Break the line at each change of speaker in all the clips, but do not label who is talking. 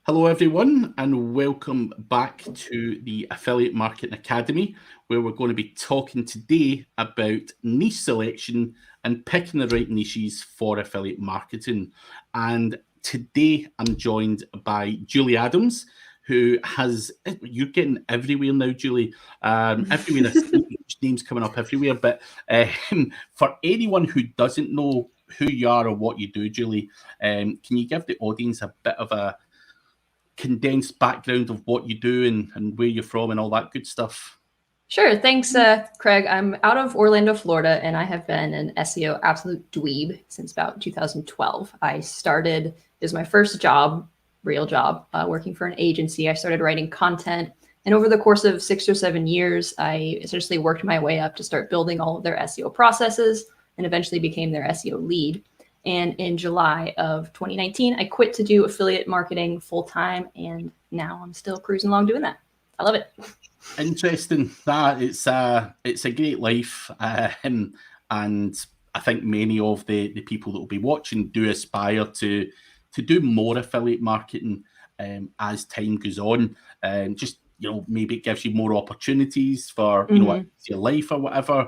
Hello, everyone, and welcome back to the Affiliate Marketing Academy, where we're going to be talking today about niche selection and picking the right niches for affiliate marketing. And today I'm joined by Julie Adams, who has, you're getting everywhere now, Julie. Everywhere, names coming up everywhere. But for anyone who doesn't know who you are or what you do, Julie, can you give the audience a bit of a condensed background of what you do and where you're from and all that good stuff?
Sure. Thanks, Craig. I'm out of Orlando, Florida, and I have been an SEO absolute dweeb since about 2012. I started, it was my first job, real job, working for an agency. I started writing content, and over the course of 6 or 7 years, I essentially worked my way up to start building all of their SEO processes and eventually became their SEO lead. And in July of 2019, I quit to do affiliate marketing full-time, and now I'm still cruising along doing that. I love it.
Interesting. That it's a great life, and I think many of the people that will be watching do aspire to do more affiliate marketing as time goes on, and just maybe it gives you more opportunities for your life or whatever.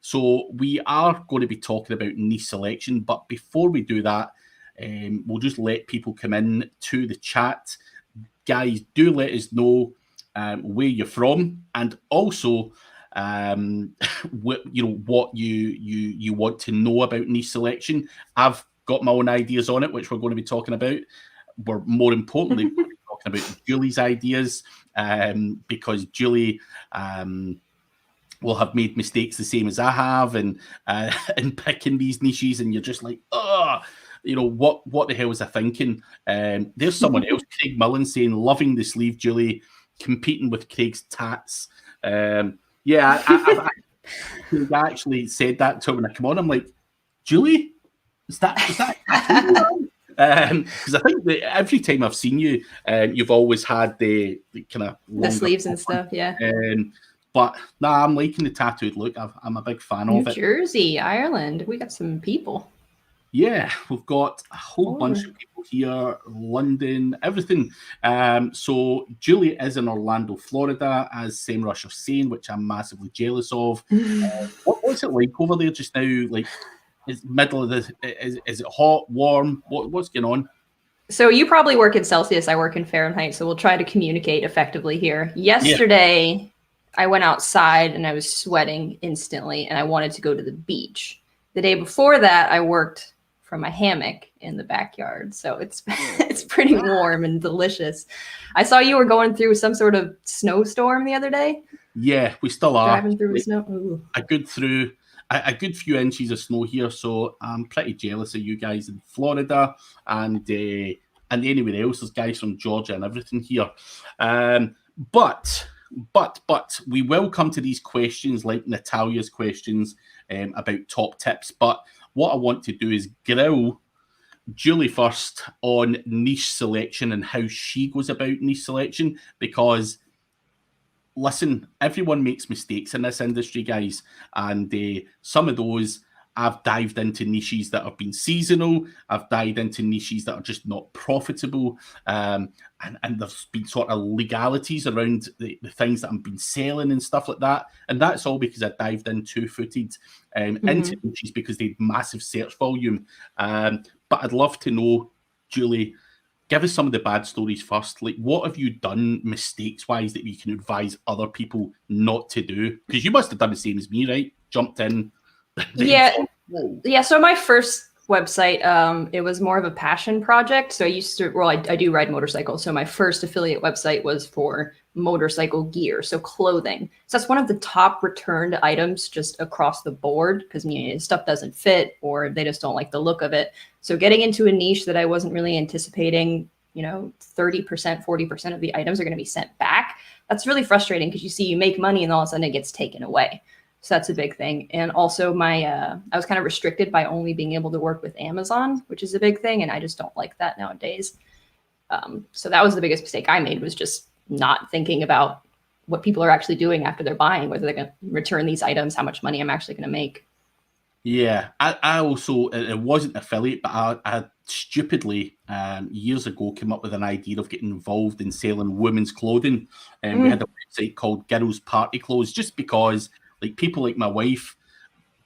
So we are going to be talking about niche selection, but before we do that, we'll just let people come in to the chat. Guys, do let us know where you're from, and also what you want to know about niche selection. I've got my own ideas on it, which we're going to be talking about. We're more importantly talking about Julie's ideas, because Julie will have made mistakes the same as I have, and in picking these niches, and you're just like, what the hell was I thinking? There's someone else, Craig Mullen, saying, loving the sleeve, Julie, competing with Craig's tats. I actually said that to him when I come on. I'm like, Julie, is that because I think that every time I've seen you, you've always had the kind of
the sleeves and stuff, yeah.
But I'm liking the tattooed look. I'm a big fan of it.
New Jersey, Ireland, we got some people.
Yeah, we've got a whole bunch of people here, London, everything. So Julie is in Orlando, Florida, as Semrush are saying, which I'm massively jealous of. What's it like over there just now? Like, is middle of is it hot, warm? What's going on?
So you probably work in Celsius. I work in Fahrenheit, so we'll try to communicate effectively here. Yesterday, I went outside and I was sweating instantly, and I wanted to go to the beach. The day before that, I worked from my hammock in the backyard, so it's pretty warm and delicious. I saw you were going through some sort of snowstorm the other day.
Yeah, we still are
driving through the snow. Ooh.
A good few inches of snow here, so I'm pretty jealous of you guys in Florida and anywhere else. There's guys from Georgia and everything here, but we will come to these questions like Natalia's questions about top tips. But what I want to do is grill Julie first on niche selection and how she goes about niche selection, because listen, everyone makes mistakes in this industry, guys, and some of those, I've dived into niches that have been seasonal. I've dived into niches that are just not profitable, and there's been sort of legalities around the things that I've been selling and stuff like that, and that's all because I dived in two-footed into niches because they had massive search volume. But I'd love to know, Julie, give us some of the bad stories first. Like, what have you done mistakes-wise that you can advise other people not to do? Because you must have done the same as me, right? Jumped in.
Yeah. So my first website, it was more of a passion project. So I do ride motorcycles. So my first affiliate website was for motorcycle gear, so clothing. So that's one of the top returned items just across the board, because stuff doesn't fit or they just don't like the look of it. So getting into a niche that I wasn't really anticipating, 30%, 40% of the items are going to be sent back. That's really frustrating, because you make money and all of a sudden it gets taken away. So that's a big thing. And also I was kind of restricted by only being able to work with Amazon, which is a big thing. And I just don't like that nowadays. So that was the biggest mistake I made, was just not thinking about what people are actually doing after they're buying, whether they're going to return these items, how much money I'm actually going to make.
Yeah, I also, it wasn't affiliate, but I stupidly, years ago, came up with an idea of getting involved in selling women's clothing. And we had a website called Girls Party Clothes, just because like people like my wife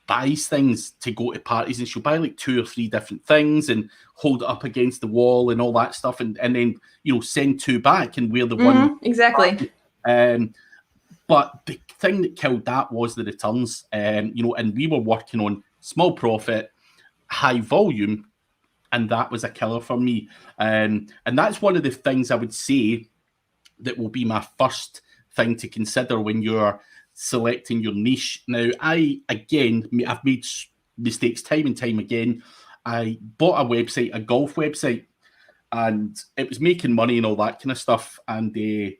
buys things to go to parties, and she'll buy like 2 or 3 different things and hold it up against the wall and all that stuff, and then send 2 back and wear the one.
Exactly.
But the thing that killed that was the returns. And we were working on small profit, high volume, and that was a killer for me. And that's one of the things I would say that will be my first thing to consider when you're selecting your niche. Now, I've made mistakes time and time again. I bought a website, a golf website, and it was making money and all that kind of stuff. And I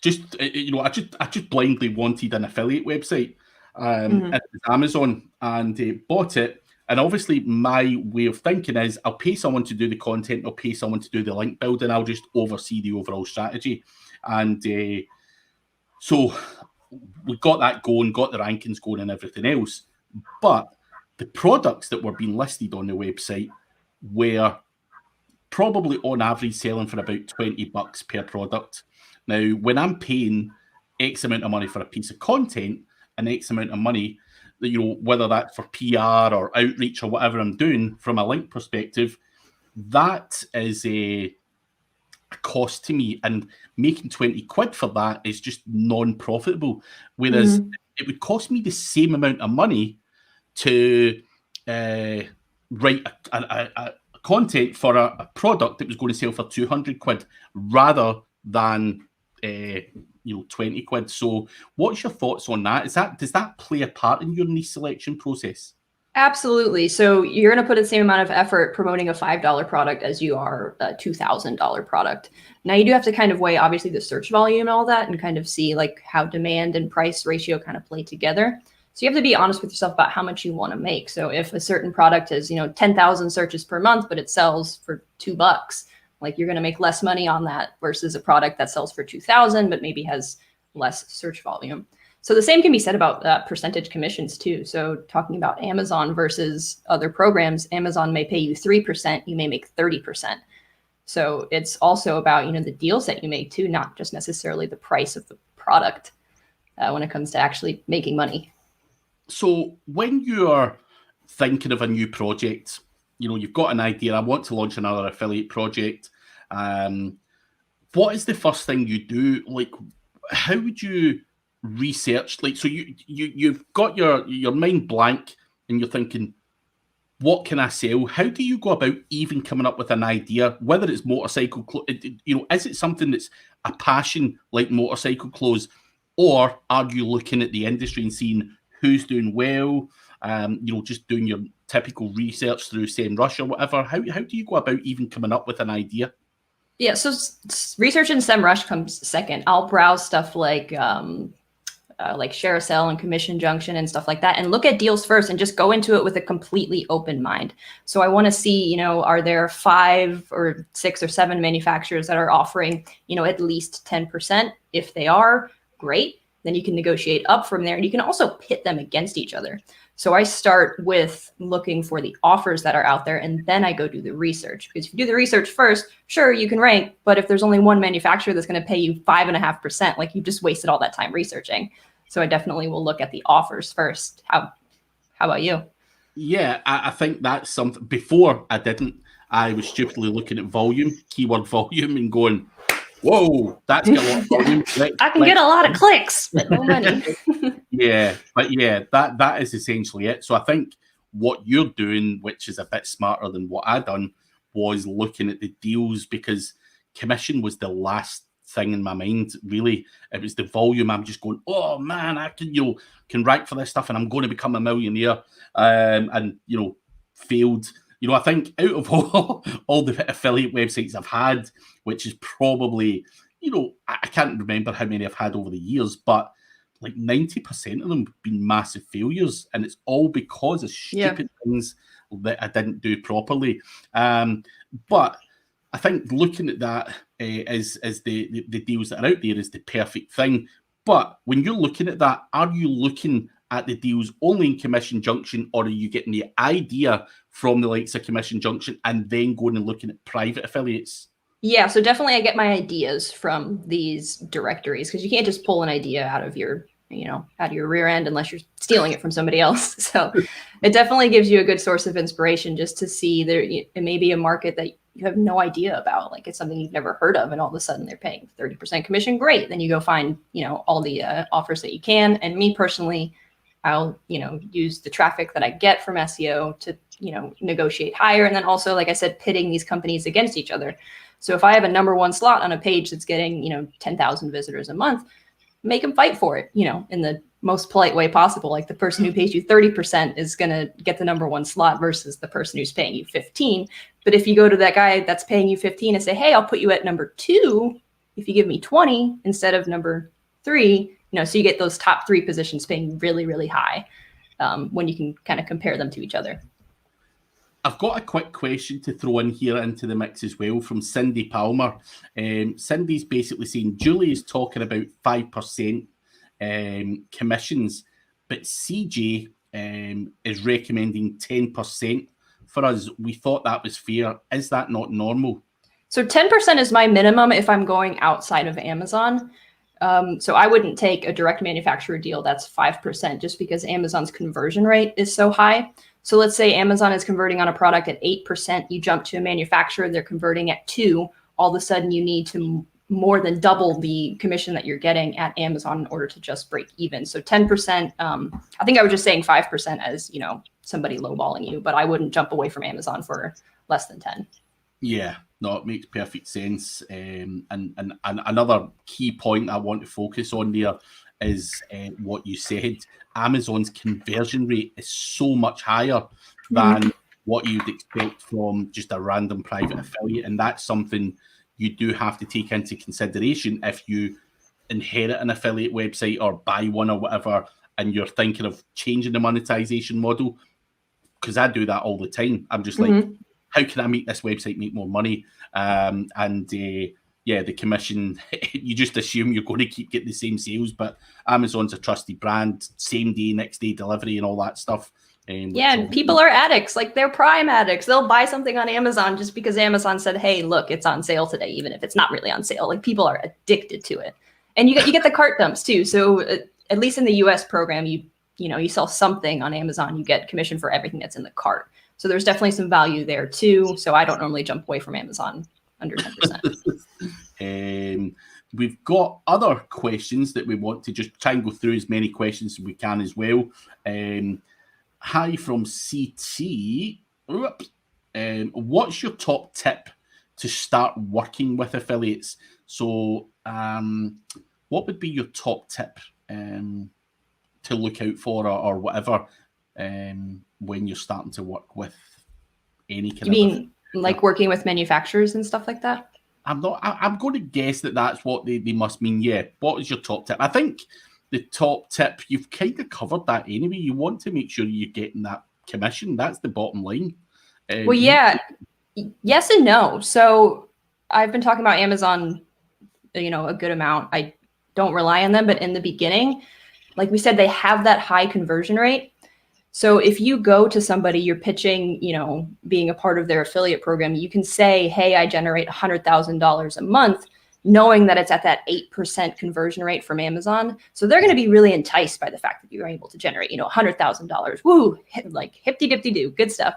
just blindly wanted an affiliate website. And it was Amazon, and bought it. And obviously, my way of thinking is I'll pay someone to do the content, I'll pay someone to do the link building, I'll just oversee the overall strategy. And so we got that going, got the rankings going and everything else. But the products that were being listed on the website were probably on average selling for about $20 per product. Now, when I'm paying X amount of money for a piece of content and X amount of money, whether that's for PR or outreach or whatever I'm doing from a link perspective, that is a cost to me, and making 20 quid for that is just non-profitable. Whereas it would cost me the same amount of money to write a content for a product that was going to sell for 200 quid rather than 20 quid. So what's your thoughts on that? Does that play a part in your niche selection process?
Absolutely. So you're going to put the same amount of effort promoting a $5 product as you are a $2,000 product. Now you do have to kind of weigh obviously the search volume and all that, and kind of see like how demand and price ratio kind of play together. So you have to be honest with yourself about how much you want to make. So if a certain product has, 10,000 searches per month, but it sells for $2, like you're going to make less money on that versus a product that sells for 2,000, but maybe has less search volume. So the same can be said about percentage commissions too. So talking about Amazon versus other programs, Amazon may pay you 3%, you may make 30%. So it's also about, the deals that you make too, not just necessarily the price of the product when it comes to actually making money.
So when you're thinking of a new project, you've got an idea, I want to launch another affiliate project. What is the first thing you do? Like, how would you research? Like, so you've got your mind blank and you're thinking, what can I sell? How do you go about even coming up with an idea, whether it's motorcycle clothes? Is it something that's a passion like motorcycle clothes, or are you looking at the industry and seeing who's doing well? Just doing your typical research through Semrush or whatever. How do you go about even coming up with an idea?
Yeah, so research in Semrush comes second. I'll browse stuff like Share a Sell and Commission Junction and stuff like that, and look at deals first and just go into it with a completely open mind. So I want to see, are there 5 or 6 or 7 manufacturers that are offering, at least 10%? If they are, great. Then you can negotiate up from there, and you can also pit them against each other. So I start with looking for the offers that are out there, and then I go do the research. Because if you do the research first, sure, you can rank, but if there's only one manufacturer that's going to pay you 5.5%, like you've just wasted all that time researching. So I definitely will look at the offers first. How about you?
Yeah, I think that's something. Before I didn't. I was stupidly looking at volume, keyword volume, and going, whoa, that's got a lot of volume.
I can get a lot of clicks, but no money.
that is essentially it. So I think what you're doing, which is a bit smarter than what I done, was looking at the deals, because commission was the last thing in my mind. Really, it was the volume. I'm just going, oh man, I can rank for this stuff, and I'm going to become a millionaire. And failed. I think out of all the affiliate websites I've had, which is probably, I can't remember how many I've had over the years, but like 90% of them have been massive failures, and it's all because of stupid things that I didn't do properly. But I think looking at that as the deals that are out there is the perfect thing. But when you're looking at that, are you looking at the deals only in Commission Junction, or are you getting the idea from the likes of Commission Junction and then going and looking at private affiliates?
Yeah, so definitely I get my ideas from these directories, because you can't just pull an idea out of your, out of your rear end unless you're stealing it from somebody else. So it definitely gives you a good source of inspiration just to see it may be a market that you have no idea about. Like, it's something you've never heard of, and all of a sudden they're paying 30% commission. Great. Then you go find, all the offers that you can. And me personally, I'll, use the traffic that I get from SEO to, negotiate higher. And then also, like I said, pitting these companies against each other. So if I have a #1 slot on a page that's getting, 10,000 visitors a month, make them fight for it, in the most polite way possible. Like, the person who pays you 30% is going to get the #1 slot versus the person who's paying you 15. But if you go to that guy that's paying you 15 and say, hey, I'll put you at #2 if you give me 20 instead of #3, so you get those top 3 positions paying really, really high when you can kind of compare them to each other.
I've got a quick question to throw in here into the mix as well from Cindy Palmer. Cindy's basically saying Julie is talking about 5% commissions, but CJ is recommending 10% for us. We thought that was fair. Is that not normal?
So 10% is my minimum if I'm going outside of Amazon. So I wouldn't take a direct manufacturer deal that's 5% just because Amazon's conversion rate is so high. So let's say Amazon is converting on a product at 8%, you jump to a manufacturer, they're converting at 2%, all of a sudden you need to more than double the commission that you're getting at Amazon in order to just break even. So 10%, I think I was just saying 5% as, somebody lowballing you, but I wouldn't jump away from Amazon for less than 10.
Yeah, no, it makes perfect sense. And another key point I want to focus on there is what you said. Amazon's conversion rate is so much higher than what you'd expect from just a random private affiliate. And that's something you do have to take into consideration if you inherit an affiliate website or buy one or whatever, and you're thinking of changing the monetization model. Because I do that all the time. I'm just like, how can I make this website make more money? The commission, you just assume you're going to keep getting the same sales, but Amazon's a trusted brand, same day, next day delivery and all that stuff.
And people are addicts, like they're Prime addicts. They'll buy something on Amazon just because Amazon said, hey, look, it's on sale today, even if it's not really on sale. Like, people are addicted to it. And you get the cart dumps too. So at least in the US program, you sell something on Amazon, you get commission for everything that's in the cart. So there's definitely some value there too. So I don't normally jump away from Amazon under 10%.
We've got other questions that we want to just try and go through as many questions as we can as well. Hi from CT. What's your top tip to start working with affiliates? So what would be your top tip to look out for or whatever when you're starting to work with any kind of... You
mean like working with manufacturers and stuff like that?
I'm going to guess that that's what they must mean. Yeah. What is your top tip? I think the top tip, you've kind of covered that anyway. You want to make sure you're getting that commission. That's the bottom line.
Well, yeah. Yes and no. So I've been talking about Amazon, a good amount. I don't rely on them, but in the beginning, like we said, they have that high conversion rate. So if you go to somebody, you're pitching, being a part of their affiliate program, you can say, hey, I generate $100,000 a month, knowing that it's at that 8% conversion rate from Amazon. So they're going to be really enticed by the fact that you're able to generate, $100,000. Woo, like hipty-dipty-doo, good stuff.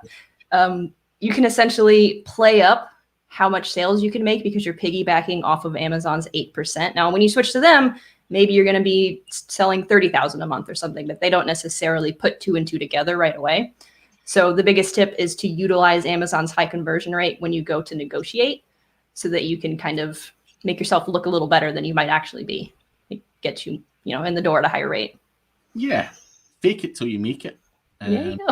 You can essentially play up how much sales you can make because you're piggybacking off of Amazon's 8%. Now, when you switch to them, maybe you're going to be selling 30,000 a month or something, but they don't necessarily put 2 and 2 together right away. So the biggest tip is to utilize Amazon's high conversion rate when you go to negotiate so that you can kind of make yourself look a little better than you might actually be. It gets you, in the door at a higher rate.
Yeah. Fake it till you make it.
There you go.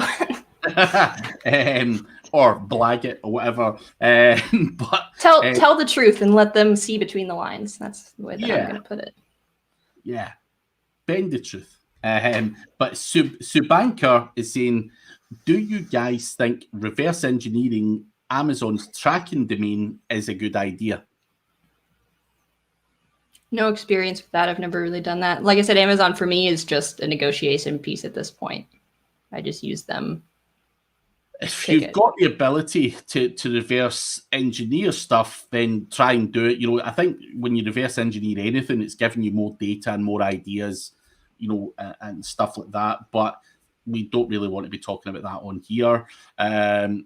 Or blag it or whatever. But
tell the truth and let them see between the lines. That's the way that I'm going to put it.
Yeah, bend the truth. But Subanker is saying, do you guys think reverse engineering Amazon's tracking domain is a good idea?
No experience with that. I've never really done that. Like I said, Amazon for me is just a negotiation piece at this point. I just use them.
If you've got the ability to reverse engineer stuff, then try and do it. I think when you reverse engineer anything, it's giving you more data and more ideas, and stuff like that. But we don't really want to be talking about that on here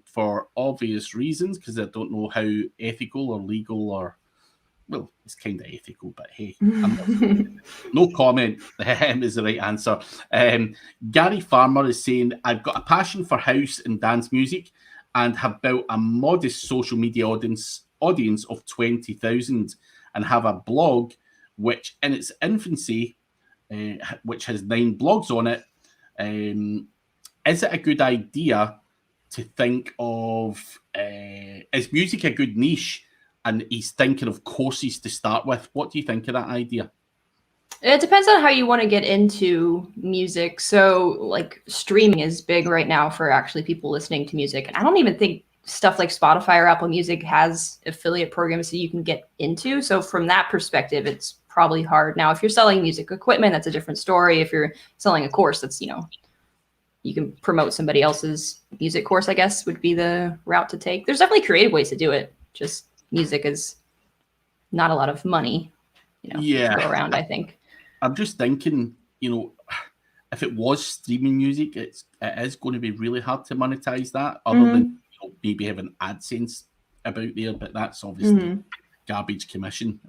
for obvious reasons, because I don't know how ethical or legal or, well, it's kind of ethical, but hey, no comment is the right answer. Gary Farmer is saying, I've got a passion for house and dance music and have built a modest social media audience of 20,000 and have a blog which in its infancy, which has 9 blogs on it. Is it a good idea to think of, is music a good niche? And he's thinking of courses to start with. What do you think of that idea?
It depends on how you want to get into music. So like streaming is big right now for actually people listening to music. And I don't even think stuff like Spotify or Apple Music has affiliate programs that you can get into. So from that perspective, it's probably hard. Now, if you're selling music equipment, that's a different story. If you're selling a course, that's, you can promote somebody else's music course, I guess, would be the route to take. There's definitely creative ways to do it. Just music is not a lot of money, to go around, I think.
I'm just thinking, if it was streaming music, it is going to be really hard to monetize that, other than maybe having AdSense about there, but that's obviously garbage commission.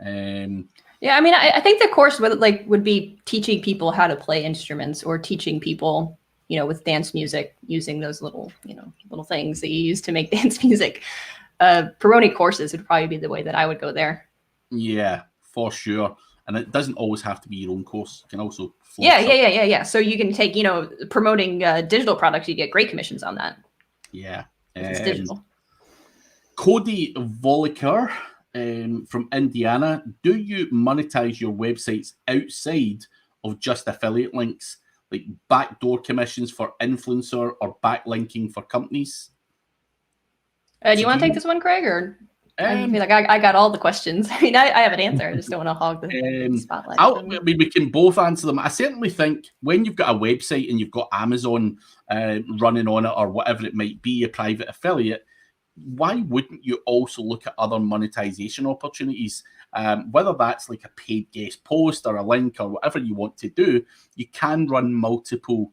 Yeah, I mean, I think the course would be teaching people how to play instruments, or teaching people, with dance music, using those little things that you use to make dance music. Promoting courses would probably be the way that I would go there.
Yeah, for sure. And it doesn't always have to be your own course. It can also
Yeah. So you can take, promoting digital products, you get great commissions on that.
Yeah.
It's digital.
Cody Voliker from Indiana, do you monetize your websites outside of just affiliate links, like backdoor commissions for influencer or backlinking for companies?
Do you want to take this one, Craig, or I feel like I got all the questions? I mean, I have an answer. I just don't want to hog the spotlight.
I mean, we can both answer them. I certainly think when you've got a website and you've got Amazon running on it, or whatever it might be, a private affiliate, why wouldn't you also look at other monetization opportunities? Whether that's like a paid guest post or a link or whatever you want to do, you can run multiple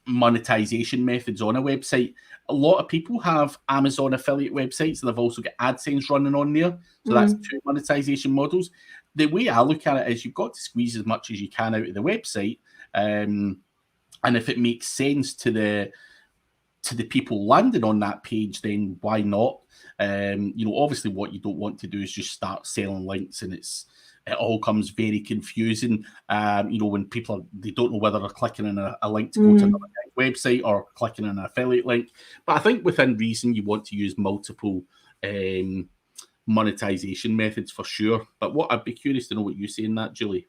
monetization methods on a website. A lot of people have Amazon affiliate websites, and they've also got AdSense running on there. So that's 2 monetization models. The way I look at it is you've got to squeeze as much as you can out of the website. And if it makes sense to the people landing on that page, then why not? Obviously what you don't want to do is just start selling links, and it all comes very confusing. When people they don't know whether they're clicking on a link to go to another website or clicking on an affiliate link. But I think within reason, you want to use multiple monetization methods for sure. But I'd be curious to know what you say in that, Julie.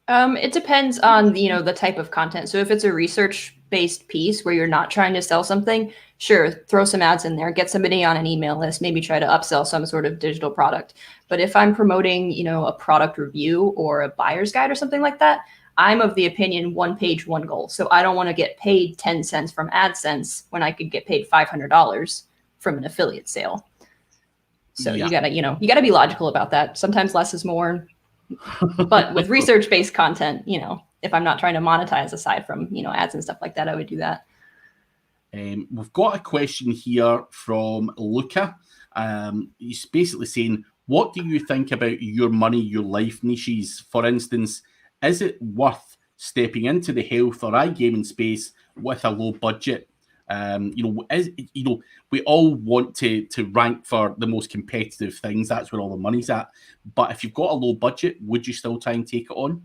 It depends on the type of content. So if it's a research-based piece where you're not trying to sell something, sure, throw some ads in there, get somebody on an email list, maybe try to upsell some sort of digital product. But if I'm promoting, a product review or a buyer's guide or something like that, I'm of the opinion 1 page, 1 goal. So I don't want to get paid 10 cents from AdSense when I could get paid $500 from an affiliate sale. So you gotta be logical about that. Sometimes less is more. But with research-based content, if I'm not trying to monetize aside from, ads and stuff like that, I would do that.
We've got a question here from Luca. He's basically saying, what do you think about your money, your life niches? For instance, is it worth stepping into the health or iGaming space with a low budget? We all want to rank for the most competitive things. That's where all the money's at. But if you've got a low budget, would you still try and take it on?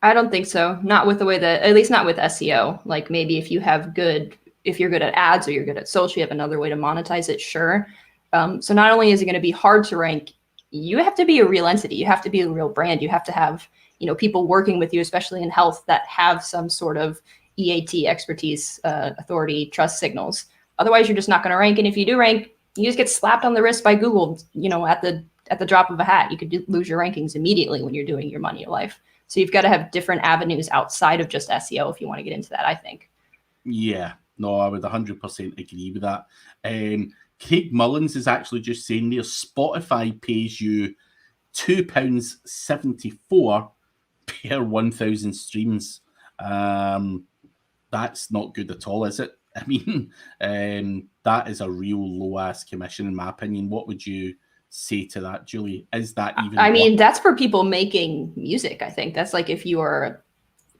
I don't think so. Not with the way that, at least not with SEO. Like maybe if you're good at ads or you're good at social, you have another way to monetize it, sure. So not only is it going to be hard to rank, you have to be a real entity. You have to be a real brand. You have to have, people working with you, especially in health, that have some sort of EAT expertise, authority, trust signals. Otherwise, you're just not going to rank. And if you do rank, you just get slapped on the wrist by Google, at at the drop of a hat. You could lose your rankings immediately when you're doing your Money Life. So you've got to have different avenues outside of just SEO if you want to get into that, I think.
Yeah, no, I would 100% agree with that. Craig Mullins is actually just saying there, Spotify pays you £2.74 per 1,000 streams. That's not good at all, is it? I mean, that is a real low-ass commission, in my opinion. What would you say to that, Julie? Is that even?
I mean, that's for people making music. I think that's like if you are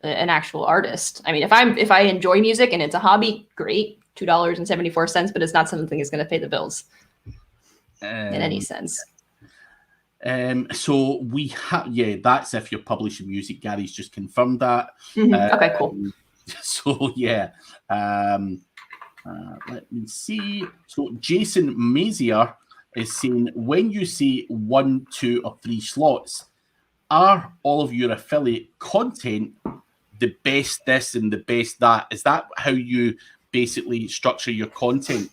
an actual artist. I mean, if I enjoy music and it's a hobby, great, $2.74, but it's not something that's going to pay the bills in any sense.
So we have, yeah, that's if you're publishing music. Gary's just confirmed that.
Okay, cool.
So yeah, let me see. So Jason Mazier is saying, when you say 1, 2, or 3 slots, are all of your affiliate content the best this and the best that? Is that how you basically structure your content?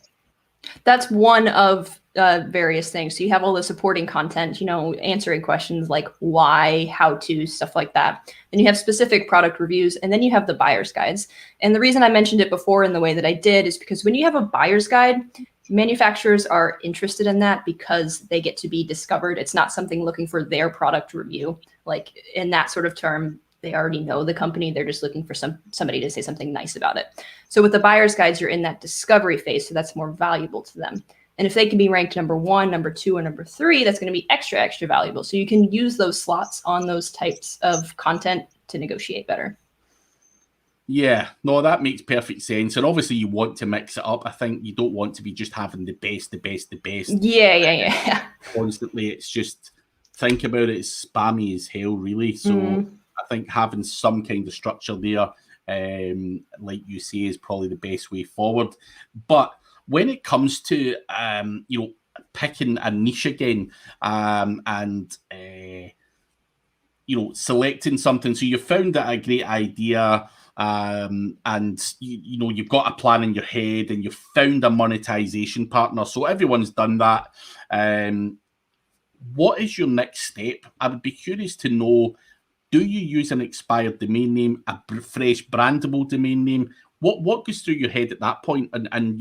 That's one of various things. So you have all the supporting content, answering questions like why, how to, stuff like that. Then you have specific product reviews, and then you have the buyer's guides. And the reason I mentioned it before in the way that I did is because when you have a buyer's guide, manufacturers are interested in that because they get to be discovered. It's not something looking for their product review. Like in that sort of term, they already know the company. They're just looking for somebody to say something nice about it. So with the buyer's guides, you're in that discovery phase. So that's more valuable to them. And if they can be ranked number 1, number 2, and number 3, that's going to be extra valuable. So you can use those slots on those types of content to negotiate better.
Yeah, no, that makes perfect sense. And obviously you want to mix it up. I think you don't want to be just having the best.
Yeah.
Constantly. It's just, think about it, it's spammy as hell, really. So I think having some kind of structure there, like you say, is probably the best way forward. But when it comes to, picking a niche again, and selecting something, so you found that a great idea, and you've got a plan in your head, and you've found a monetization partner. So everyone's done that. What is your next step? I would be curious to know, do you use an expired domain name, a fresh brandable domain name? What goes through your head at that point? And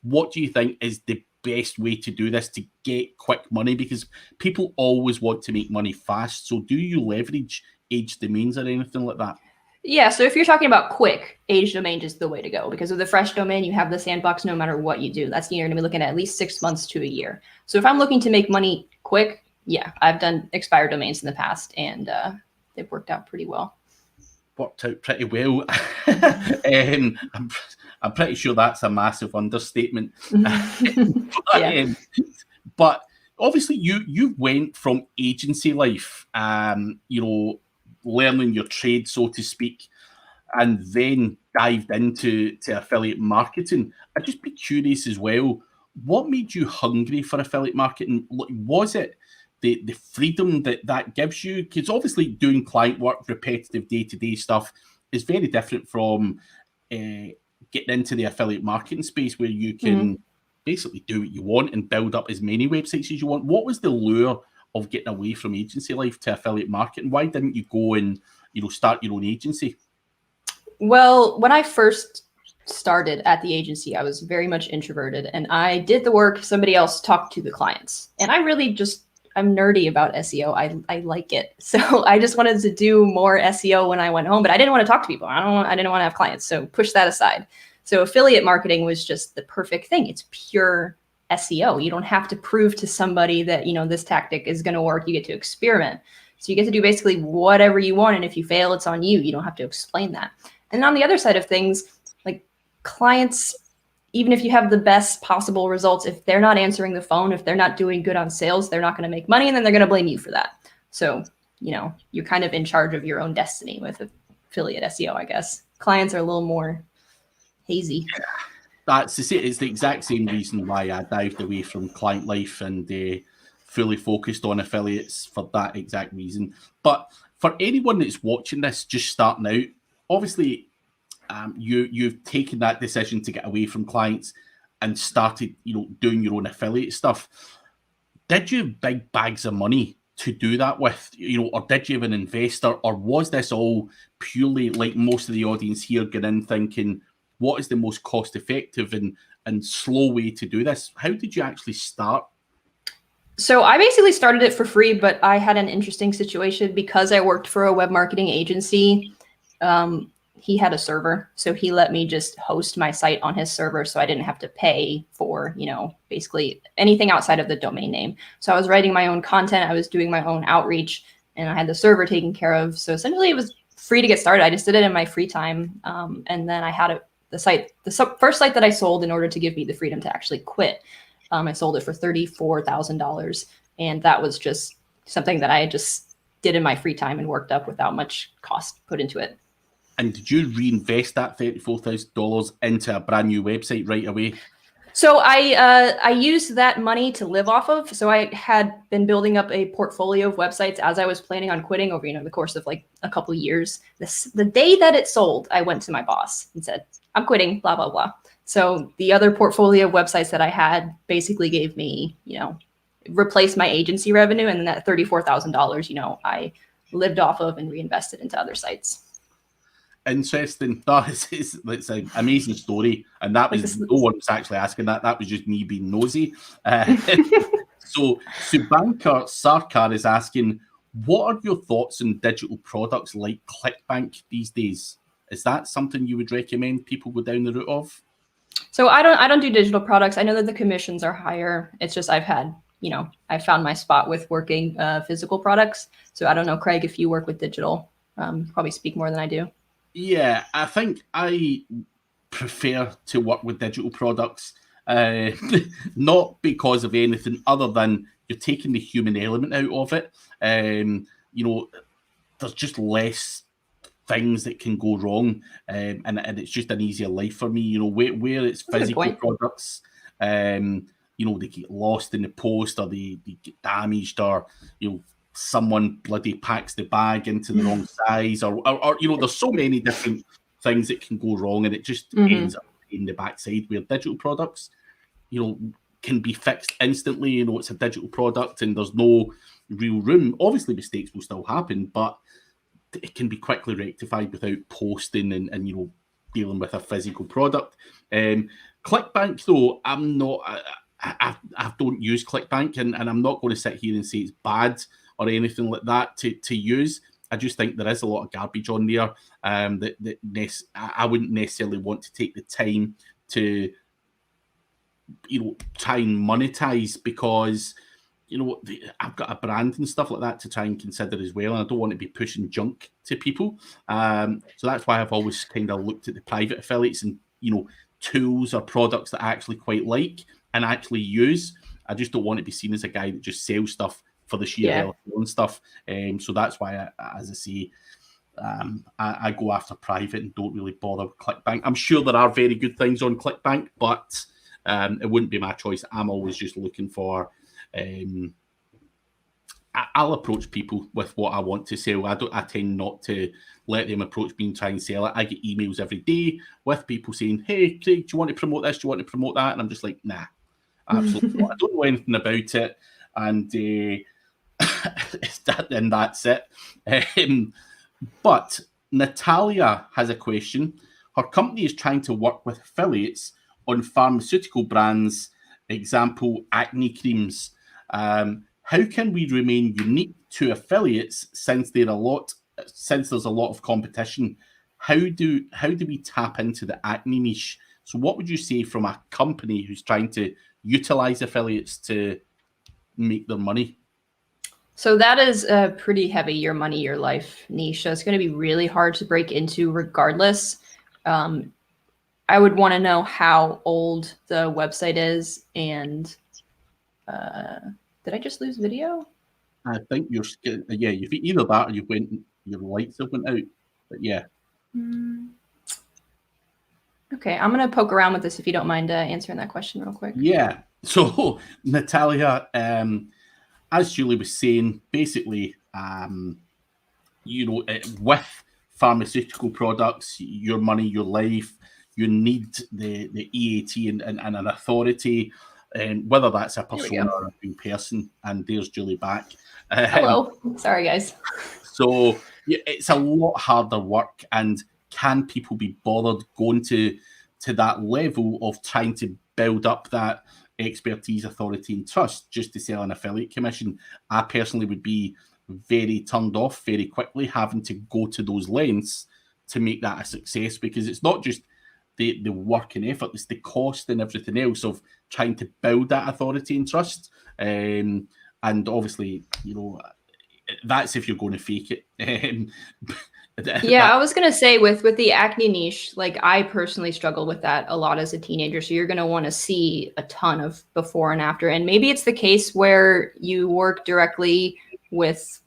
what do you think is the best way to do this to get quick money? Because people always want to make money fast. So do you leverage aged domains or anything like that?
Yeah, so if you're talking about quick, aged domain is the way to go, because with a fresh domain, you have the sandbox no matter what you do. That's, you're going to be looking at least 6 months to a year. So if I'm looking to make money quick, yeah, I've done expired domains in the past, and they've worked out pretty well.
Worked out pretty well. I'm pretty sure that's a massive understatement. But obviously you went from agency life, learning your trade, so to speak, and then dived into affiliate marketing. I'd just be curious as well, what made you hungry for affiliate marketing? Was it the freedom that gives you? Because obviously doing client work, repetitive day-to-day stuff is very different from getting into the affiliate marketing space, where you can basically do what you want and build up as many websites as you want. What was the lure of getting away from agency life to affiliate marketing? Why didn't you go and start your own agency? Well,
when I first started at the agency, I was very much introverted, and I did the work. Somebody else talked to the clients, and I really I'm nerdy about SEO. I like it. So I just wanted to do more SEO when I went home, but I didn't want to talk to people. I didn't want to have clients. So push that aside. So affiliate marketing was just the perfect thing. It's pure SEO. You don't have to prove to somebody that, this tactic is going to work. You get to experiment. So you get to do basically whatever you want. And if you fail, it's on you. You don't have to explain that. And on the other side of things, like clients, even if you have the best possible results, if they're not answering the phone, if they're not doing good on sales, they're not going to make money, and then they're going to blame you for that. So, you're kind of in charge of your own destiny with affiliate SEO, I guess. Clients are a little more hazy.
It's the exact same reason why I dived away from client life and fully focused on affiliates, for that exact reason. But for anyone that's watching this, just starting out, obviously, you've taken that decision to get away from clients and started, doing your own affiliate stuff. did you have big bags of money to do that with, or did you have an investor, or was this all purely like most of the audience here get in thinking, what is the most cost effective and slow way to do this? How did you actually start?
So I basically started it for free, but I had an interesting situation because I worked for a web marketing agency. He had a server, so he let me just host my site on his server, so I didn't have to pay for, basically anything outside of the domain name. So I was writing my own content, I was doing my own outreach, and I had the server taken care of. So essentially, it was free to get started. I just did it in my free time, and then I had the first site that I sold in order to give me the freedom to actually quit. I sold it for $34,000, and that was just something that I just did in my free time and worked up without much cost put into it.
And did you reinvest that $34,000 into a brand new website right away?
So I used that money to live off of. So I had been building up a portfolio of websites as I was planning on quitting over the course of like a couple of years. The day that it sold, I went to my boss and said, "I'm quitting, blah blah blah." So the other portfolio of websites that I had basically gave me, replaced my agency revenue, and then that $34,000, I lived off of and reinvested into other sites.
Interesting. It's an amazing story, and that was no one was actually asking that. That was just me being nosy. So Subankar Sarkar is asking, what are your thoughts on digital products like ClickBank these days? Is that something you would recommend people go down the route of?
So I don't do digital products. I know that the commissions are higher. It's just I found my spot with working physical products. So I don't know, Craig, if you work with digital, probably speak more than I do.
Yeah, I think I prefer to work with digital products, not because of anything other than you're taking the human element out of it. There's just less things that can go wrong, and it's just an easier life for me. Where it's physical products, they get lost in the post, or they get damaged, or someone bloody packs the bag into the wrong size, or there's so many different things that can go wrong, and it just ends up in the backside. Where digital products, can be fixed instantly. It's a digital product, and there's no real room. Obviously, mistakes will still happen, but it can be quickly rectified without posting and dealing with a physical product. ClickBank, though, I'm not. I don't use ClickBank, and I'm not going to sit here and say it's bad or anything like that to use. I just think there is a lot of garbage on there that I wouldn't necessarily want to take the time to try and monetize, because I've got a brand and stuff like that to try and consider as well, and I don't want to be pushing junk to people. So that's why I've always kind of looked at the private affiliates and tools or products that I actually quite like and actually use. I just don't want to be seen as a guy that just sells stuff for the sheer hell of selling stuff. So that's why, as I say, I go after private and don't really bother with ClickBank. I'm sure there are very good things on ClickBank, but it wouldn't be my choice. I'm always just looking for. I'll approach people with what I want to sell. I tend not to let them approach me and try and sell it. I get emails every day with people saying, "Hey, Craig, do you want to promote this? Do you want to promote that?" And I'm just like, nah, absolutely not. I don't know anything about it. And and that's it. But Natalia has a question. Her company is trying to work with affiliates on pharmaceutical brands, example, acne creams. How can we remain unique to affiliates since there's a lot of competition? How do we tap into the acne niche? So what would you say from a company who's trying to utilize affiliates to make their money?
So that is a pretty heavy your money, your life niche. So it's going to be really hard to break into regardless. I would want to know how old the website is, and did I just lose video?
I think you're either that or your lights have went out. But yeah.
Okay, I'm going to poke around with this if you don't mind answering that question real quick.
Yeah. So Natalia, as Julie was saying, basically, with pharmaceutical products, your money, your life, you need the EAT and an authority. whether that's a persona or a real person. And there's Julie back.
Hello. Sorry, guys.
So it's a lot harder work. And can people be bothered going to that level of trying to build up that expertise, authority, and trust just to sell an affiliate commission? I personally would be very turned off very quickly having to go to those lengths to make that a success, because it's not just the work and effort, it's the cost and everything else of trying to build that authority and trust. And obviously, that's if you're going to fake it.
Yeah, I was going to say with the acne niche, like I personally struggle with that a lot as a teenager. So you're going to want to see a ton of before and after. And maybe it's the case where you work directly with,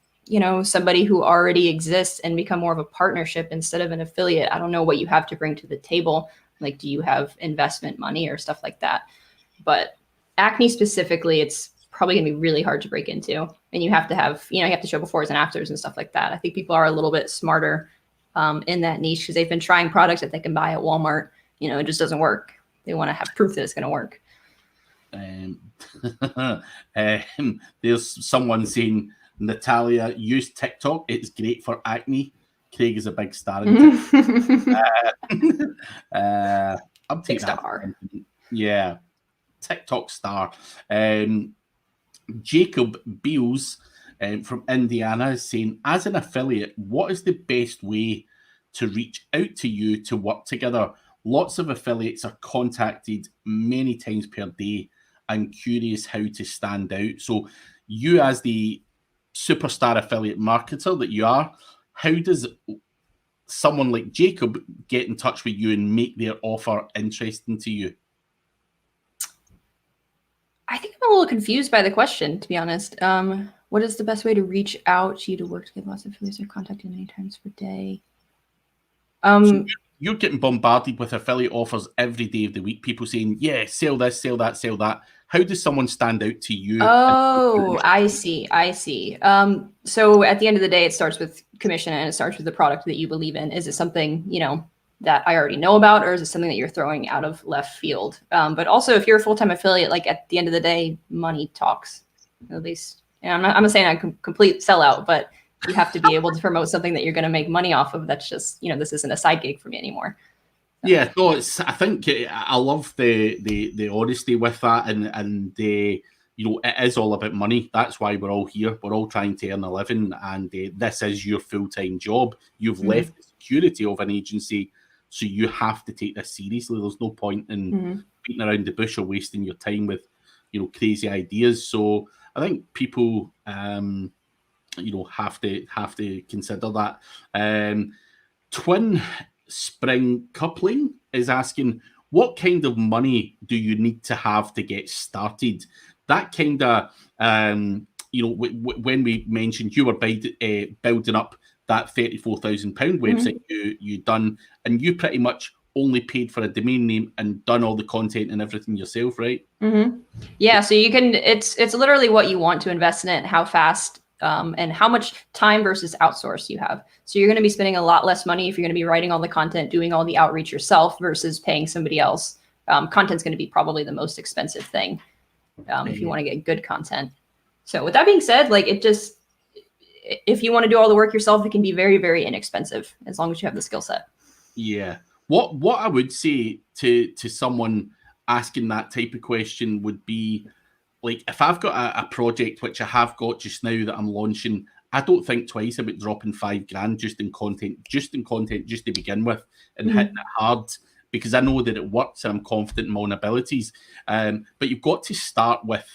somebody who already exists and become more of a partnership instead of an affiliate. I don't know what you have to bring to the table. Like, do you have investment money or stuff like that? But acne specifically, it's probably gonna be really hard to break into. And you have to have, you have to show befores and afters and stuff like that. I think people are a little bit smarter in that niche because they've been trying products that they can buy at Walmart. It just doesn't work. They want to have proof that it's going to work.
There's someone saying, Natalia, use TikTok. It's great for acne. Craig is a big star in TikTok. I'm taking that. Yeah, TikTok star. Jacob Beals from Indiana is saying, as an affiliate, what is the best way to reach out to you to work together? Lots of affiliates are contacted many times per day. I'm curious how to stand out. So you, as the superstar affiliate marketer that you are, how does someone like Jacob get in touch with you and make their offer interesting to you?
I think I'm a little confused by the question, to be honest. What is the best way to reach out to you to work together? Lots of affiliates are contacted many times per day.
So you're getting bombarded with affiliate offers every day of the week. People saying, yeah, sell this, sell that, sell that. How does someone stand out to you?
Oh, I see. So at the end of the day, it starts with commission and it starts with the product that you believe in. Is it something, that I already know about, or is it something that you're throwing out of left field? But also, if you're a full-time affiliate, like at the end of the day, money talks. At least, and I'm not saying I'm a complete sellout, but you have to be able to promote something that you're going to make money off of. That's just, this isn't a side gig for me anymore. So.
Yeah, no, I think I love the honesty with that, and it is all about money. That's why we're all here. We're all trying to earn a living, and this is your full-time job. You've left the security of an agency, so you have to take this seriously. There's no point in beating around the bush or wasting your time with, crazy ideas. So I think people, have to consider that. Twin Spring Coupling is asking, what kind of money do you need to have to get started? That kind of, when we mentioned you were building up that £34,000 website you done, and you pretty much only paid for a domain name and done all the content and everything yourself, right?
Yeah, so you can, it's literally what you want to invest in it, how fast and how much time versus outsource you have. So you're going to be spending a lot less money if you're going to be writing all the content, doing all the outreach yourself versus paying somebody else. Content's going to be probably the most expensive thing if you want to get good content. So with that being said, like if you want to do all the work yourself, it can be very, very inexpensive as long as you have the skill set.
Yeah. What I would say to someone asking that type of question would be, like, if I've got a project which I have got just now that I'm launching, I don't think twice about dropping $5,000 just in content just to begin with, and hitting it hard, because I know that it works and I'm confident in my own abilities. But you've got to start with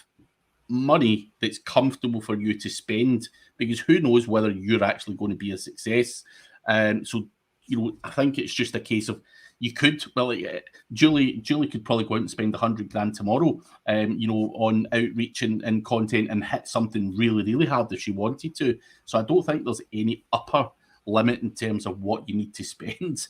money that's comfortable for you to spend, because who knows whether you're actually going to be a success. So I think it's just a case of, you could, Julie could probably go out and spend $100,000 tomorrow, on outreach and content, and hit something really, really hard if she wanted to. So I don't think there's any upper limit in terms of what you need to spend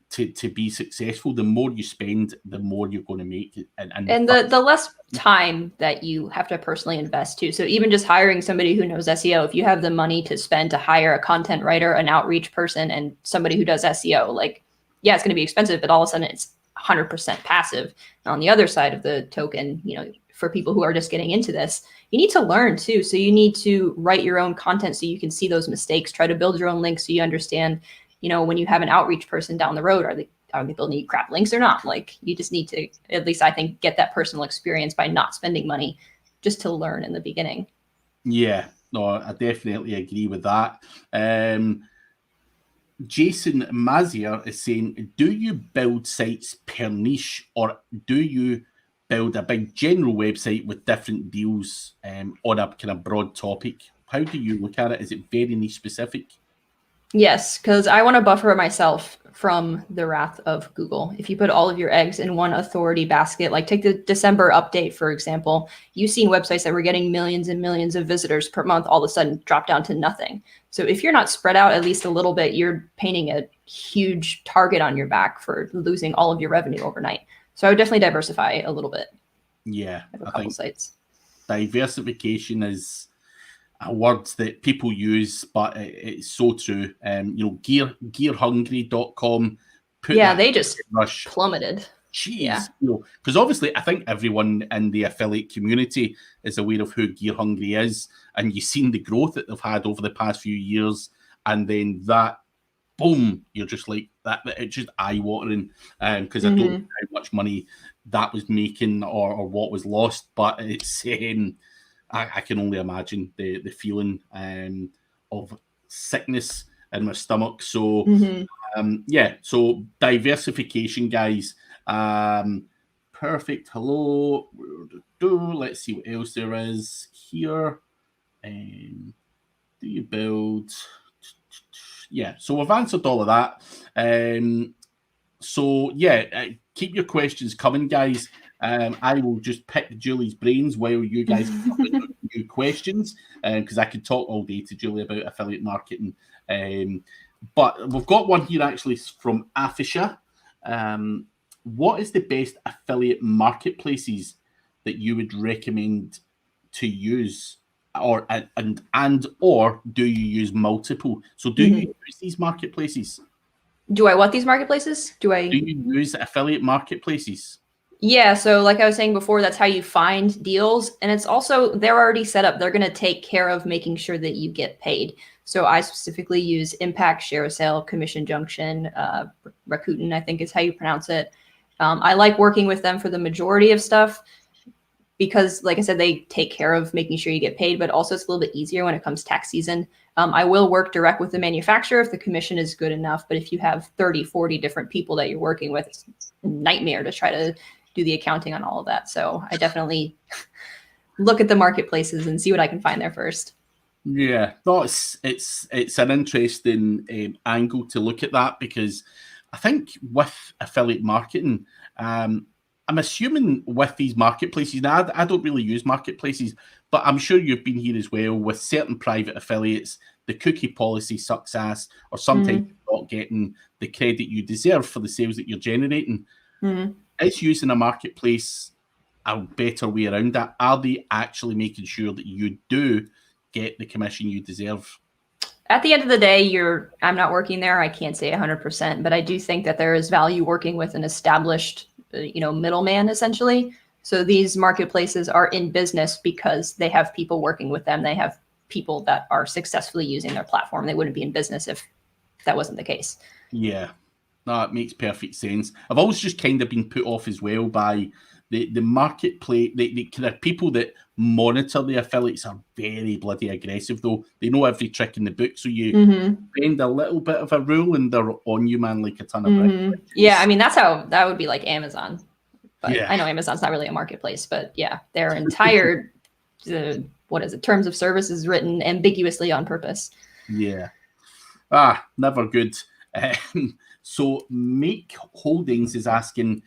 to be successful. The more you spend, the more you're going to make. And
the less time that you have to personally invest too. So even just hiring somebody who knows SEO, if you have the money to spend to hire a content writer, an outreach person, and somebody who does SEO, like, yeah, it's going to be expensive, but all of a sudden it's 100% passive. And on the other side of the token, for people who are just getting into this, you need to learn too. So you need to write your own content so you can see those mistakes, try to build your own links so you understand, when you have an outreach person down the road, are they building you crap links or not? Like, you just need to, at least I think, get that personal experience by not spending money just to learn in the beginning.
Yeah, no, I definitely agree with that. Jason Mazier is saying, do you build sites per niche, or do you build a big general website with different deals on a kind of broad topic? How do you look at it? Is it very niche specific?
Yes, because I want to buffer myself from the wrath of Google. If you put all of your eggs in one authority basket, like take the December update, for example, you've seen websites that were getting millions and millions of visitors per month all of a sudden drop down to nothing. So if you're not spread out at least a little bit, you're painting a huge target on your back for losing all of your revenue overnight. So I would definitely diversify a little bit.
Yeah,
I have a couple sites.
Diversification is a word that people use, but it's so true. Gearhungry.com.
They just plummeted.
Jeez, because obviously I think everyone in the affiliate community is aware of who Gear Hungry is, and you've seen the growth that they've had over the past few years, and then that, boom, you're just like that. It's just eye-watering, because I don't know how much money that was making or what was lost, but it's I can only imagine the feeling of sickness in my stomach. So so diversification, guys. Perfect. Hello. Let's see what else there is here. Do you build? Yeah, so we've answered all of that. Keep your questions coming, guys. I will just pick Julie's brains while you guys come up with new questions, because I could talk all day to Julie about affiliate marketing. But we've got one here actually from Afisha. What is the best affiliate marketplaces that you would recommend to use, or do you use multiple? So do you use these marketplaces?
Do I what these marketplaces? Do
you use affiliate marketplaces?
Yeah, so like I was saying before, that's how you find deals. And it's also, they're already set up. They're going to take care of making sure that you get paid. So I specifically use Impact, ShareASale, Commission Junction, Rakuten, I think is how you pronounce it. I like working with them for the majority of stuff because, like I said, they take care of making sure you get paid, but also it's a little bit easier when it comes tax season. I will work direct with the manufacturer if the commission is good enough, but if you have 30, 40 different people that you're working with, it's a nightmare to try to do the accounting on all of that. So I definitely look at the marketplaces and see what I can find there first.
Yeah, no, it's an interesting angle to look at that, because I think with affiliate marketing, I'm assuming with these marketplaces, now I don't really use marketplaces, but I'm sure you've been here as well, with certain private affiliates, the cookie policy sucks ass, or sometimes you're not getting the credit you deserve for the sales that you're generating. Is using a marketplace a better way around that? Are they actually making sure that you do get the commission you deserve?
At the end of the day, I'm not working there. I can't say 100%, but I do think that there is value working with an established, middleman essentially. So these marketplaces are in business because they have people working with them. They have people that are successfully using their platform. They wouldn't be in business if that wasn't the case.
Yeah, no, it makes perfect sense. I've always just kind of been put off as well by the marketplace. The kind of people that monitor the affiliates are very bloody aggressive, though. They know every trick in the book, so you bend a little bit of a rule and they're on you, man, like a ton of bricks.
Yeah, I mean, that would be like Amazon. But yeah. I know Amazon's not really a marketplace, but yeah, their entire terms of service is written ambiguously on purpose.
Yeah. Never good. So Make Holdings is asking,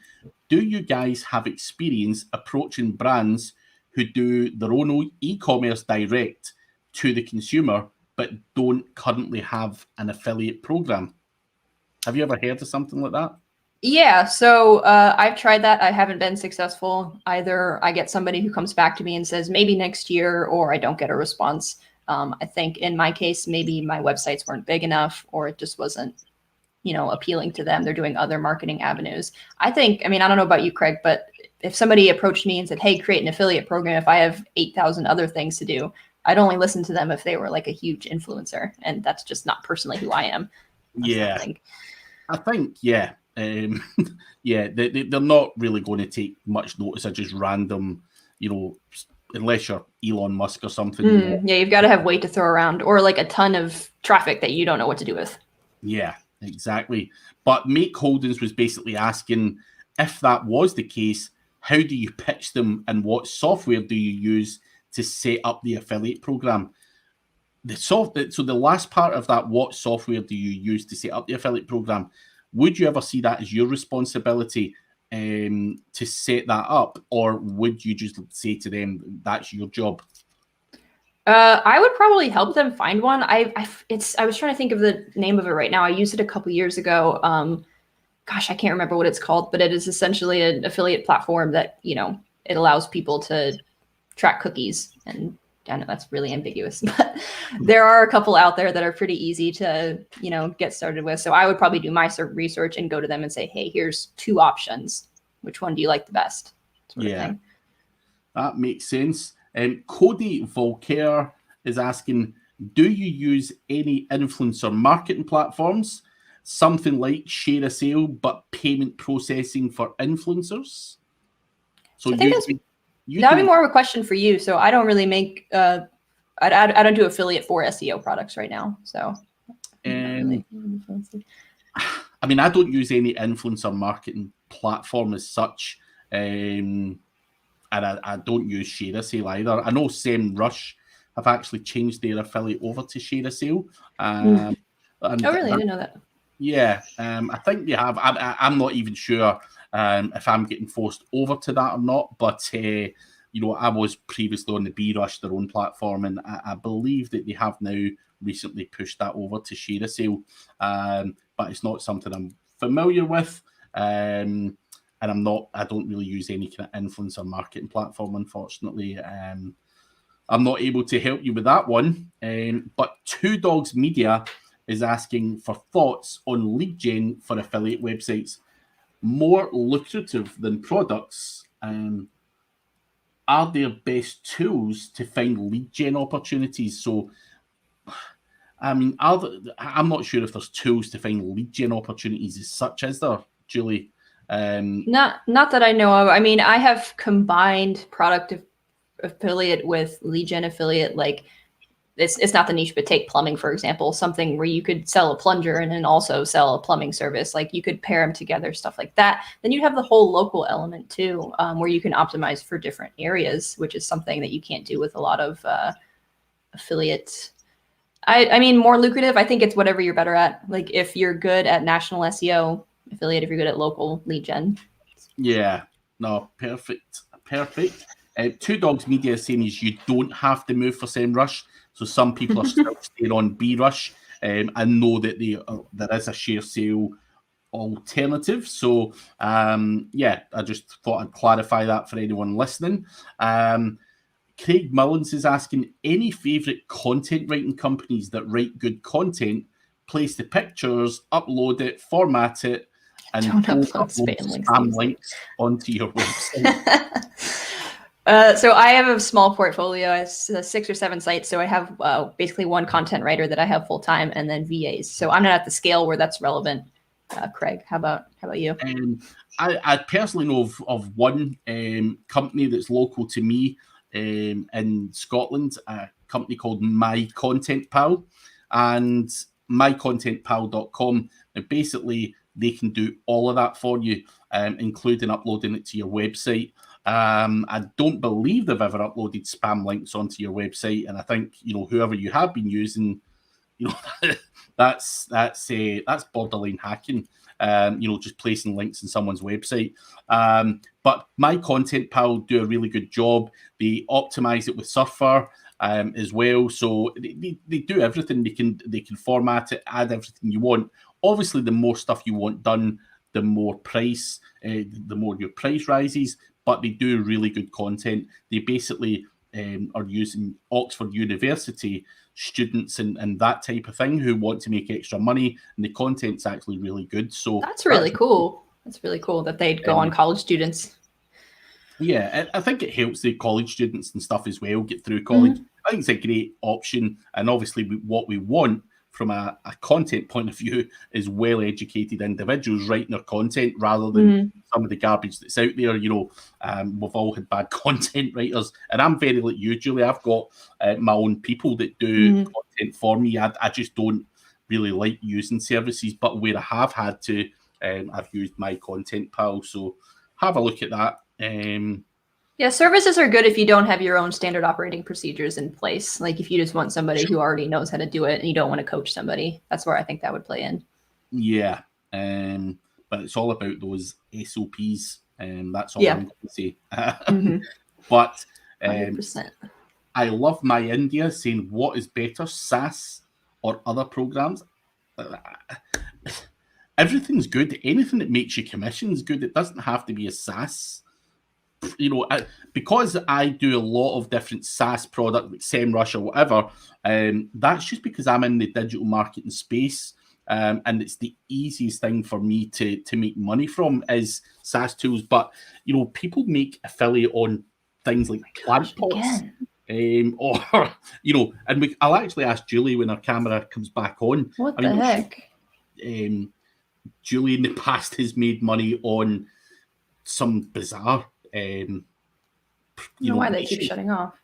do you guys have experience approaching brands who do their own e-commerce direct to the consumer, but don't currently have an affiliate program? Have you ever heard of something like that?
Yeah, so I've tried that. I haven't been successful. Either I get somebody who comes back to me and says maybe next year, or I don't get a response. I think in my case, maybe my websites weren't big enough, or it just wasn't appealing to them. They're doing other marketing avenues. I think, I don't know about you, Craig, but if somebody approached me and said, hey, create an affiliate program, if I have 8,000 other things to do, I'd only listen to them if they were like a huge influencer. And that's just not personally who I am.
I think, yeah. Yeah, they're not really going to take much notice of just random, unless you're Elon Musk or something.
Yeah, you've got to have weight to throw around, or like a ton of traffic that you don't know what to do with.
Yeah, exactly. But Make Holdings was basically asking, if that was the case, how do you pitch them and what software do you use to set up the affiliate program? So the last part of that, what software do you use to set up the affiliate program? Would you ever see that as your responsibility to set that up, or would you just say to them that's your job?
I would probably help them find one. I was trying to think of the name of it right now. I used it a couple years ago. Gosh, I can't remember what it's called, but it is essentially an affiliate platform that, it allows people to track cookies. And I know that's really ambiguous, but there are a couple out there that are pretty easy to, get started with. So I would probably do my research and go to them and say, hey, here's 2 options. Which one do you like the best? Sort of thing.
That makes sense. Cody Volker is asking, do you use any influencer marketing platforms? Something like Share a Sale, but payment processing for influencers? So
I think that would be more of a question for you. So I don't really make, I don't do affiliate for SEO products right now. So
I don't use any influencer marketing platform as such. And I don't use Share a Sale either. I know Semrush have actually changed their affiliate over to Share a Sale.
Oh, really? I didn't know that.
Yeah, I think they have. I'm not even sure if I'm getting forced over to that or not. But I was previously on the BRush, their own platform, and I believe that they have now recently pushed that over to Share a Sale. But it's not something I'm familiar with. And I don't really use any kind of influencer marketing platform, unfortunately. I'm not able to help you with that one. But Two Dogs Media is asking for thoughts on lead gen for affiliate websites. More lucrative than products. Are there best tools to find lead gen opportunities? So, I'm not sure if there's tools to find lead gen opportunities as such, is there, Julie?
Not that I know of. I have combined product affiliate with lead gen affiliate. Like it's not the niche, but take plumbing, for example, something where you could sell a plunger and then also sell a plumbing service. Like you could pair them together, stuff like that. Then you have the whole local element too, where you can optimize for different areas, which is something that you can't do with a lot of affiliate. More lucrative. I think it's whatever you're better at. Like if you're good at national SEO, affiliate. If you're good at local lead gen.
Yeah, no, perfect. Two Dogs Media is saying is you don't have to move for Semrush. So some people are still staying on BRush. I know that there is a Share Sale alternative. So I just thought I'd clarify that for anyone listening. Craig Mullins is asking, any favourite content writing companies that write good content, place the pictures, upload it, format it, and
don't upload
spam links onto your website?
So I have a small portfolio. It's 6 or 7 sites. So I have basically one content writer that I have full time, and then VAs. So I'm not at the scale where that's relevant. Craig, how about you?
I personally know of one company that's local to me in Scotland, a company called My Content Pal, and mycontentpal.com. Now, basically, they can do all of that for you, including uploading it to your website. I don't believe they've ever uploaded spam links onto your website, and I think whoever you have been using, that's borderline hacking. Just placing links in someone's website. But My Content Pal do a really good job. They optimize it with Surfer as well, so they do everything. They can format it, add everything you want. Obviously, the more stuff you want done, the more your price rises. But they do really good content. They basically are using Oxford University students and that type of thing who want to make extra money, and the content's actually really good. So
that's really cool. That's really cool that they'd go on college students.
Yeah, I think it helps the college students and stuff as well get through college. I think it's a great option, and obviously what we want from a content point of view is well-educated individuals writing their content rather than some of the garbage that's out there. We've all had bad content writers, and I'm very like you, Julie. I've got my own people that do content for me. I just don't really like using services, but where I have had to, I've used My Content Pal. So have a look at that.
Yeah, services are good if you don't have your own standard operating procedures in place. Like if you just want somebody who already knows how to do it and you don't want to coach somebody, that's where I think that would play in.
Yeah, but it's all about those SOPs, and that's all I'm going to say. But
100%.
I love My India saying, what is better, SaaS or other programs? Everything's good. Anything that makes you commission is good. It doesn't have to be a SaaS. Because I do a lot of different SaaS products like Semrush or whatever, that's just because I'm in the digital marketing space, and it's the easiest thing for me to make money from is SaaS tools. But people make affiliate on things like plant pots, and I'll actually ask Julie when our camera comes back on.
What the heck?
Julie in the past has made money on some bizarre.
Why they keep shutting off?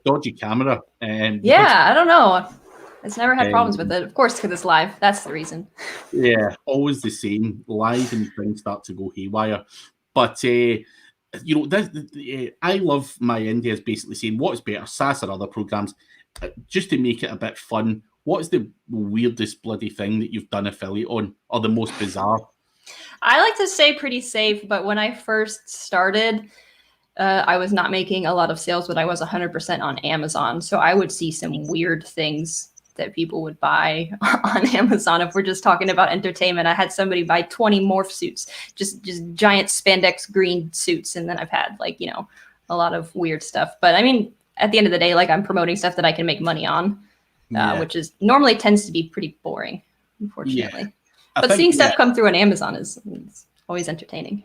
Dodgy camera.
I don't know. It's never had problems with it. Of course, because it's live. That's the reason.
Yeah, always the same. Live and things start to go haywire. But I love My India is basically saying what is better, SaaS or other programs, just to make it a bit fun. What is the weirdest bloody thing that you've done affiliate on, or the most bizarre?
I like to stay pretty safe, but when I first started, I was not making a lot of sales, but I was 100% on Amazon. So I would see some weird things that people would buy on Amazon. If we're just talking about entertainment, I had somebody buy 20 morph suits, just giant spandex green suits. And then I've had a lot of weird stuff. But I mean, at the end of the day, I'm promoting stuff that I can make money on, which is normally tends to be pretty boring, unfortunately. Yeah. But seeing stuff come through on Amazon is always entertaining.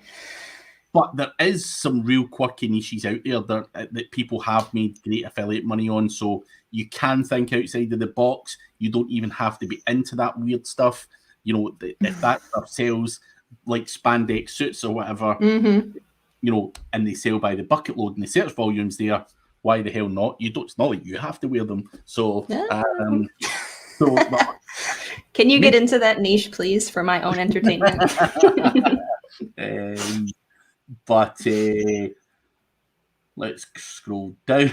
But there is some real quirky niches out there that people have made great affiliate money on. So you can think outside of the box. You don't even have to be into that weird stuff. If that stuff sells like spandex suits or whatever, and they sell by the bucket load and the search volumes there, why the hell not? It's not like you have to wear them. So,
can you get into that niche, please, for my own entertainment?
But let's scroll down.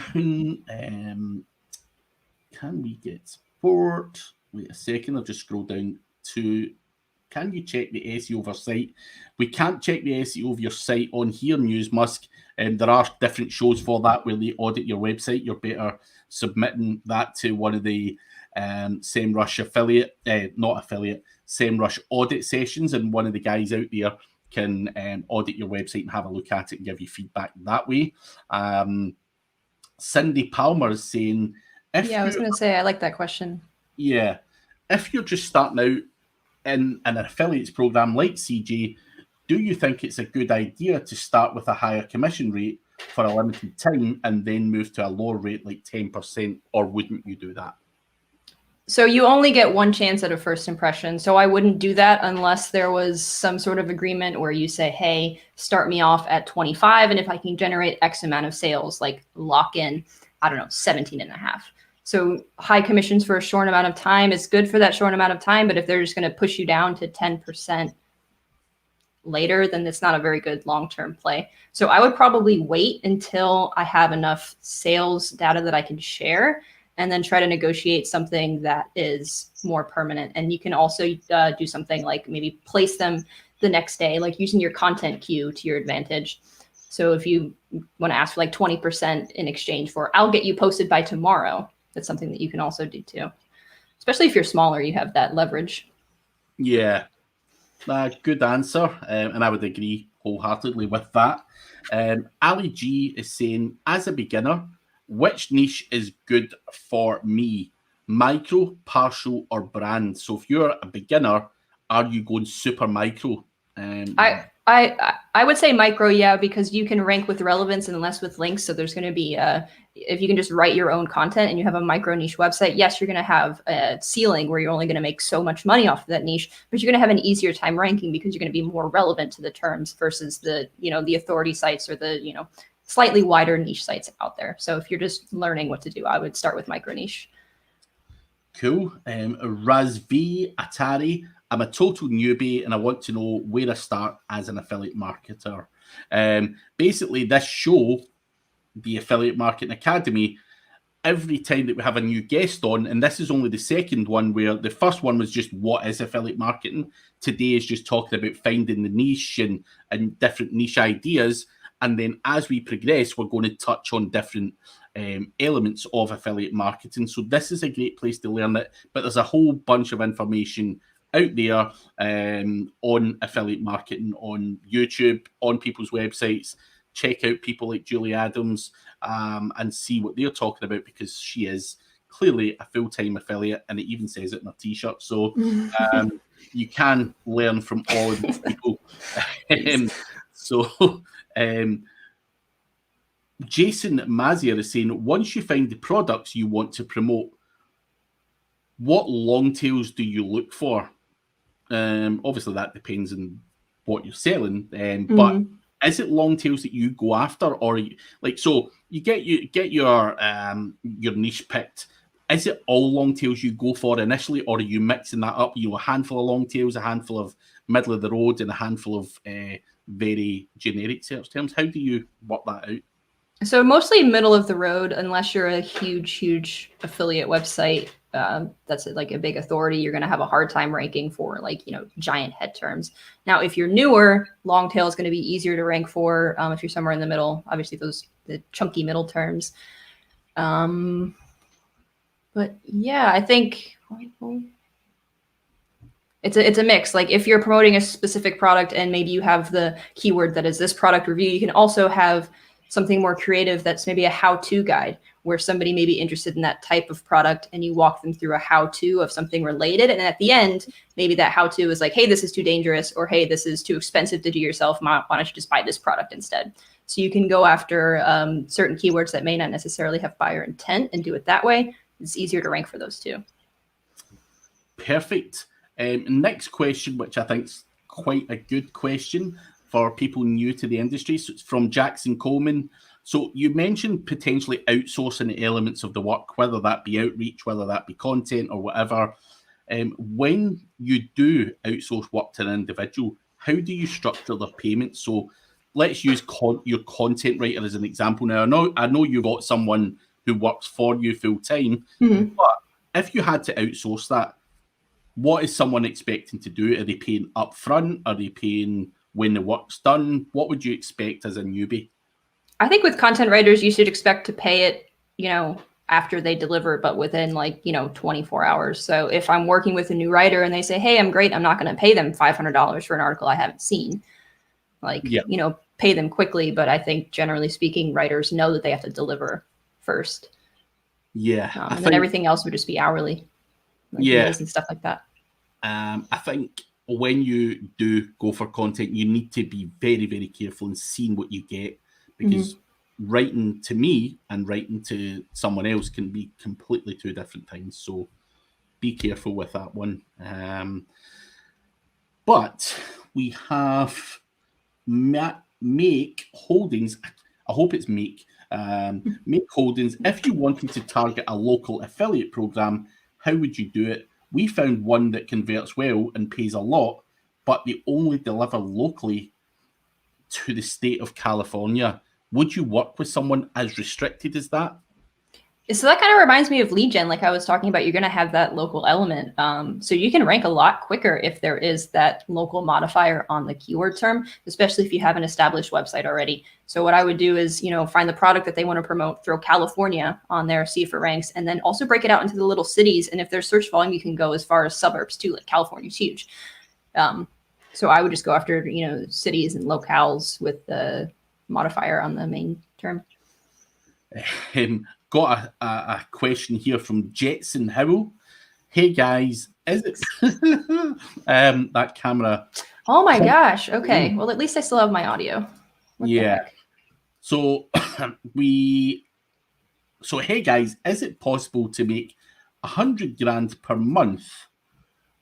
Can we get support? Wait a second. I'll just scroll down to. Can you check the SEO of your site? We can't check the SEO of your site on here, News Musk. There are different shows for that where they audit your website. You're better submitting that to one of the Semrush Semrush audit sessions, and one of the guys out there can audit your website and have a look at it and give you feedback that way. Cindy Palmer is saying,
I was going to say, I like that question.
Yeah. If you're just starting out in an affiliates program like CJ, do you think it's a good idea to start with a higher commission rate for a limited time and then move to a lower rate like 10%, or wouldn't you do that?
So you only get one chance at a first impression. So I wouldn't do that unless there was some sort of agreement where you say, hey, start me off at 25. And if I can generate X amount of sales, like lock in, 17.5. So high commissions for a short amount of time is good for that short amount of time. But if they're just going to push you down to 10% later, then it's not a very good long-term play. So I would probably wait until I have enough sales data that I can share, and then try to negotiate something that is more permanent. And you can also do something like maybe place them the next day, like using your content queue to your advantage. So if you want to ask for like 20% in exchange for, I'll get you posted by tomorrow, that's something that you can also do too. Especially if you're smaller, you have that leverage.
Yeah, good answer. And I would agree wholeheartedly with that. Ali G is saying, as a beginner, which niche is good for me? Micro, partial, or brand? So if you're a beginner, are you going super micro?
I would say micro, yeah, because you can rank with relevance and less with links. So there's going to be, if you can just write your own content and you have a micro niche website, yes, you're going to have a ceiling where you're only going to make so much money off of that niche, but you're going to have an easier time ranking because you're going to be more relevant to the terms versus the, the authority sites or the, slightly wider niche sites out there. So if you're just learning what to do, I would start with micro niche.
Cool. Razvi Atari, I'm a total newbie and I want to know where to start as an affiliate marketer. Basically, this show, the Affiliate Marketing Academy, every time that we have a new guest on, and this is only the second one, where the first one was just what is affiliate marketing. Today is just talking about finding the niche and different niche ideas. And then as we progress, we're going to touch on different elements of affiliate marketing. So this is a great place to learn it, but there's a whole bunch of information out there on affiliate marketing, on YouTube, on people's websites. Check out people like Julie Adams and see what they're talking about, because she is clearly a full-time affiliate, and it even says it in her t-shirt. So you can learn from all of these people. Jason Mazier is saying, once you find the products you want to promote, what long tails do you look for? Obviously, that depends on what you're selling, but is it long tails that you go after, or so you get your niche picked? Is it all long tails you go for initially, or are you mixing that up? A handful of long tails, a handful of middle of the road, and a handful of very generic search terms. How do you work that out?
So mostly middle of the road, unless you're a huge affiliate website. That's like a big authority. You're going to have a hard time ranking for giant head terms. Now, if you're newer, long tail is going to be easier to rank for. If you're somewhere in the middle, obviously the chunky middle terms. But yeah, I think it's a mix. Like if you're promoting a specific product and maybe you have the keyword that is this product review, you can also have something more creative that's maybe a how-to guide where somebody may be interested in that type of product and you walk them through a how-to of something related. And at the end, maybe that how-to is like, hey, this is too dangerous, or hey, this is too expensive to do yourself. Why don't you just buy this product instead? So you can go after certain keywords that may not necessarily have buyer intent and do it that way. It's easier to rank for those too.
Perfect. Next question, which I think is quite a good question for people new to the industry. So it's from Jackson Coleman. So you mentioned potentially outsourcing the elements of the work, whether that be outreach, whether that be content or whatever. When you do outsource work to an individual, how do you structure their payments? So let's use your content writer as an example. Now, I know you've got someone who works for you full time, but if you had to outsource that, what is someone expecting to do? Are they paying upfront? Are they paying when the work's done? What would you expect as a newbie?
I think with content writers, you should expect to pay it, after they deliver, but within 24 hours. So if I'm working with a new writer and they say, hey, I'm great, I'm not going to pay them $500 for an article I haven't seen. Pay them quickly. But I think generally speaking, writers know that they have to deliver first.
Yeah.
And then everything else would just be hourly. Meals and stuff like that.
I think when you do go for content, you need to be very, very careful in seeing what you get, because writing to me and writing to someone else can be completely two different things. So be careful with that one. But we have Make Holdings. I hope it's Make. Make Holdings. If you wanted to target a local affiliate program, how would you do it? We found one that converts well and pays a lot, but they only deliver locally to the state of California. Would you work with someone as restricted as that?
So that kind of reminds me of lead gen. Like I was talking about, you're going to have that local element. So you can rank a lot quicker if there is that local modifier on the keyword term, especially if you have an established website already. So what I would do is, find the product that they want to promote, throw California on there, see if it ranks, and then also break it out into the little cities. And if there's search volume, you can go as far as suburbs too, like California's huge. So I would just go after, cities and locales with the modifier on the main term.
Got a question here from Jetson Howell. Hey guys, is it that camera?
Oh my gosh. Okay. Well, at least I still have my audio. What the heck?
So hey guys, is it possible to make 100 grand per month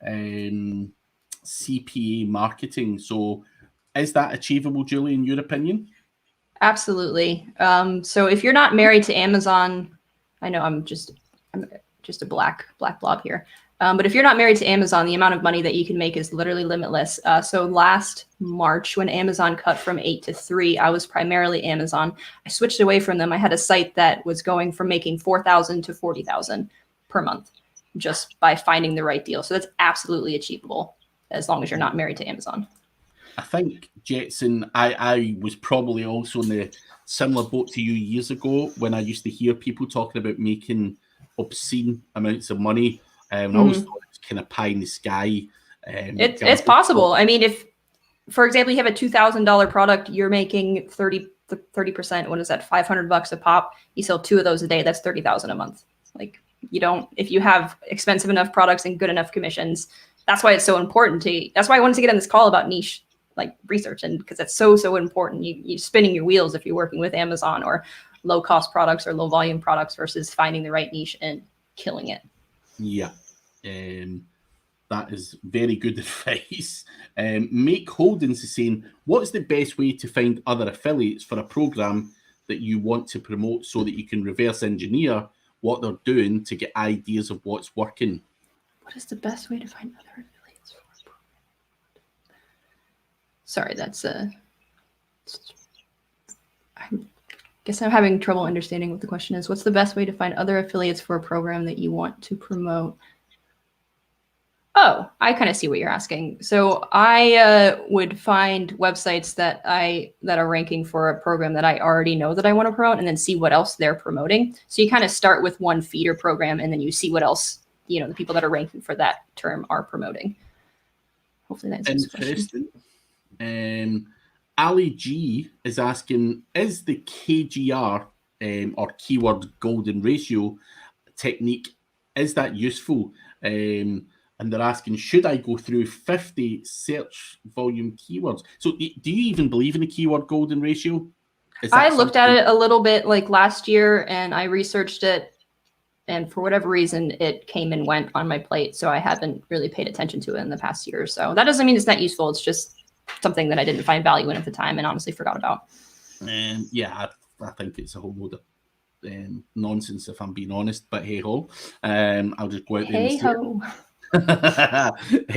CPA marketing? So is that achievable, Julie, in your opinion?
Absolutely. So if you're not married to Amazon, I know I'm just a black blob here. But if you're not married to Amazon, the amount of money that you can make is literally limitless. So last March, when Amazon cut from 8 to 3, I was primarily Amazon. I switched away from them. I had a site that was going from making 4,000 to 40,000 per month just by finding the right deal. So that's absolutely achievable as long as you're not married to Amazon.
I think, Jetson, I was probably also in the similar boat to you years ago when I used to hear people talking about making obscene amounts of money. And I always thought it was kind of pie in the sky.
It's possible. I mean, if, for example, you have a $2,000 product, you're making 30%. What is that? $500 a pop. You sell 2 of those a day. That's 30,000 a month. Like, you don't, if you have expensive enough products and good enough commissions, that's why it's so important that's why I wanted to get on this call about niche like research, and because it's so important. You're spinning your wheels if you're working with Amazon or low cost products or low volume products versus finding the right niche and killing it.
Yeah, that is very good advice. Make Holdings is saying, what's the best way to find other affiliates for a program that you want to promote so that you can reverse engineer what they're doing to get ideas of what's working?
What is the best way to find other affiliates for a program? Sorry, that's I guess I'm having trouble understanding what the question is. What's the best way to find other affiliates for a program that you want to promote? Oh, I kind of see what you're asking. So I would find websites that are ranking for a program that I already know that I want to promote, and then see what else they're promoting. So you kind of start with one feeder program, and then you see what else, you know, the people that are ranking for that term are promoting. Hopefully that's interesting.
Ali G is asking, is the KGR or keyword golden ratio technique, is that useful? And they're asking, should I go through 50 search volume keywords? So do you even believe in the keyword golden ratio?
I looked at it a little bit like last year and I researched it. And for whatever reason, it came and went on my plate. So I haven't really paid attention to it in the past year or so. That doesn't mean it's not useful. It's just something that I didn't find value in at the time and honestly forgot about.
Yeah, I think it's a whole load of nonsense, if I'm being honest. But hey ho, I'll just go out there and say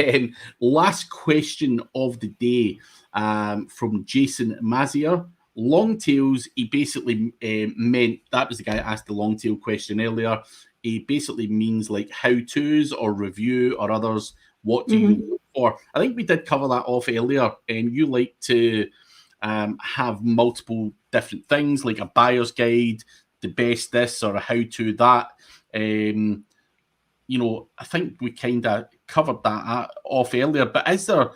it. Last question of the day from Jason Mazier. Long tails, he basically meant, that was the guy that asked the long tail question earlier. He basically means like how-tos or review or others. What do you look for? I think we did cover that off earlier, and you like to have multiple different things like a buyer's guide, the best this, or a how-to that. You know, I think we kind of covered that off earlier, but is there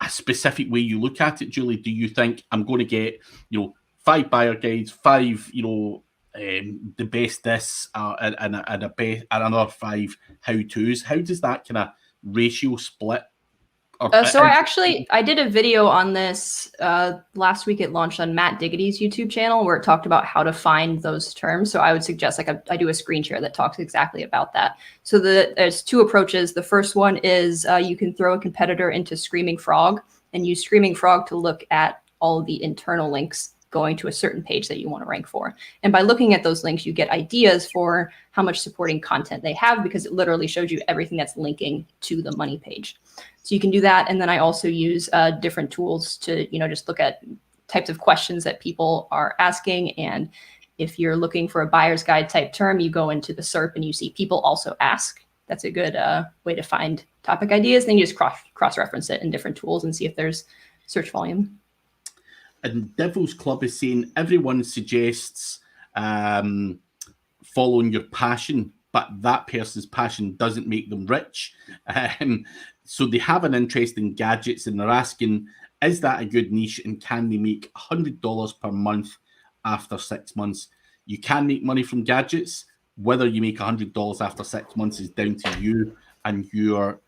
a specific way you look at it, Julie? Do you think I'm going to get, 5 buyer guides, 5, the best this, and another 5 how-tos? How does that kind of ratio split?
So I did a video on this last week. It launched on Matt Diggity's YouTube channel where it talked about how to find those terms. So I would suggest I do a screen share that talks exactly about that. So there's 2 approaches. The first one is you can throw a competitor into Screaming Frog and use Screaming Frog to look at all of the internal links going to a certain page that you want to rank for. And by looking at those links, you get ideas for how much supporting content they have because it literally shows you everything that's linking to the money page. So you can do that. And then I also use different tools to, just look at types of questions that people are asking. And if you're looking for a buyer's guide type term, you go into the SERP and you see people also ask. That's a good way to find topic ideas. Then you just cross-reference it in different tools and see if there's search volume.
And Devil's Club is saying everyone suggests following your passion, but that person's passion doesn't make them rich. So they have an interest in gadgets and they're asking, Is that a good niche, and can they make $100 per month after 6 months? You can make money from gadgets. Whether you make $100 after 6 months is down to you and your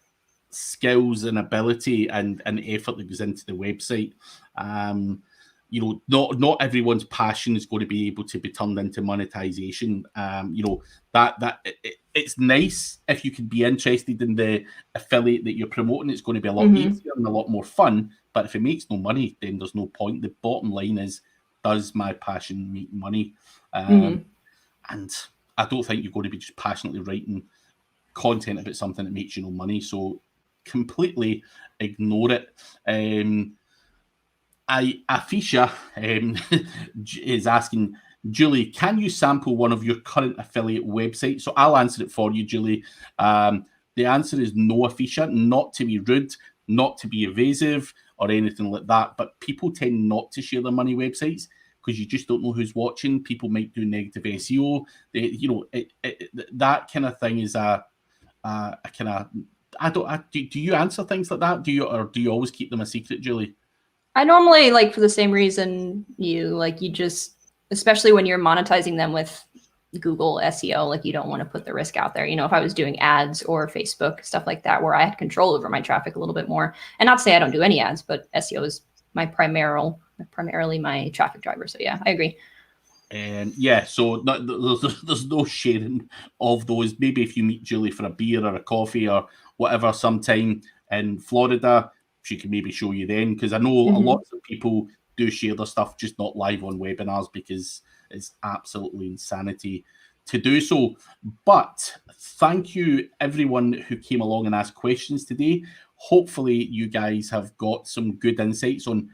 skills and ability and effort that goes into the website. Not everyone's passion is going to be able to be turned into monetization. It's nice if you can be interested in the affiliate that you're promoting. It's going to be a lot easier and a lot more fun. But if it makes no money, then there's no point. The bottom line is, does my passion make money? And I don't think you're going to be just passionately writing content about something that makes you no money. So completely ignore it. Afisha is asking, Julie, can you sample one of your current affiliate websites? So I'll answer it for you, Julie. The answer is no, Afisha, not to be rude, not to be evasive or anything like that. But people tend not to share their money websites because you just don't know who's watching. People might do negative SEO. That kind of thing is a kind of. Do you answer things like that? Do you always keep them a secret, Julie?
I normally, like, for the same reason you just, especially when you're monetizing them with Google SEO, like, you don't want to put the risk out there. If I was doing ads or Facebook, stuff like that, where I had control over my traffic a little bit more, and not to say I don't do any ads, but SEO is my primarily my traffic driver. So yeah, I agree.
So there's no sharing of those. Maybe if you meet Julie for a beer or a coffee or whatever sometime in Florida, she can maybe show you then, because I know a lot of people do share their stuff, just not live on webinars, because it's absolutely insanity to do so. But thank you everyone who came along and asked questions today. Hopefully you guys have got some good insights on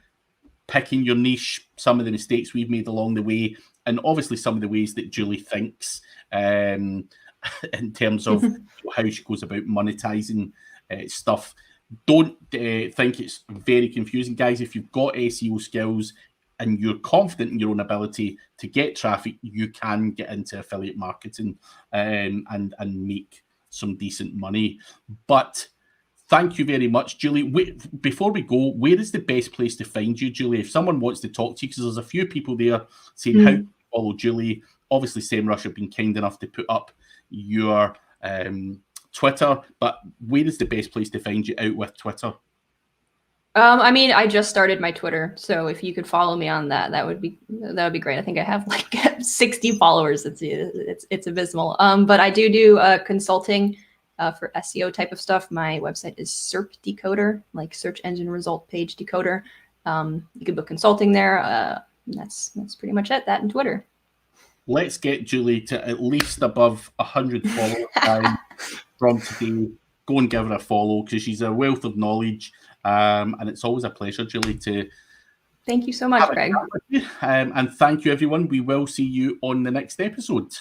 picking your niche, some of the mistakes we've made along the way, and obviously some of the ways that Julie thinks in terms of how she goes about monetizing stuff. Don't think it's very confusing, guys. If you've got SEO skills and you're confident in your own ability to get traffic, you can get into affiliate marketing and make some decent money. But thank you very much, Julie. Before we go, where is the best place to find you, Julie? If someone wants to talk to you, because there's a few people there saying how to follow Julie. Obviously, Semrush have been kind enough to put up your Twitter, but where is the best place to find you out with Twitter?
I just started my Twitter, so if you could follow me on that, that would be great. I think I have like 60 followers. It's abysmal. But I do consulting for SEO type of stuff. My website is SERP Decoder, like search engine result page decoder. You can book consulting there. That's pretty much it. That and Twitter.
Let's get Julie to at least above 100 followers from today. Go and give her a follow, because she's a wealth of knowledge. And it's always a pleasure, Julie, to...
Thank you so much, Greg.
And thank you, everyone. We will see you on the next episode.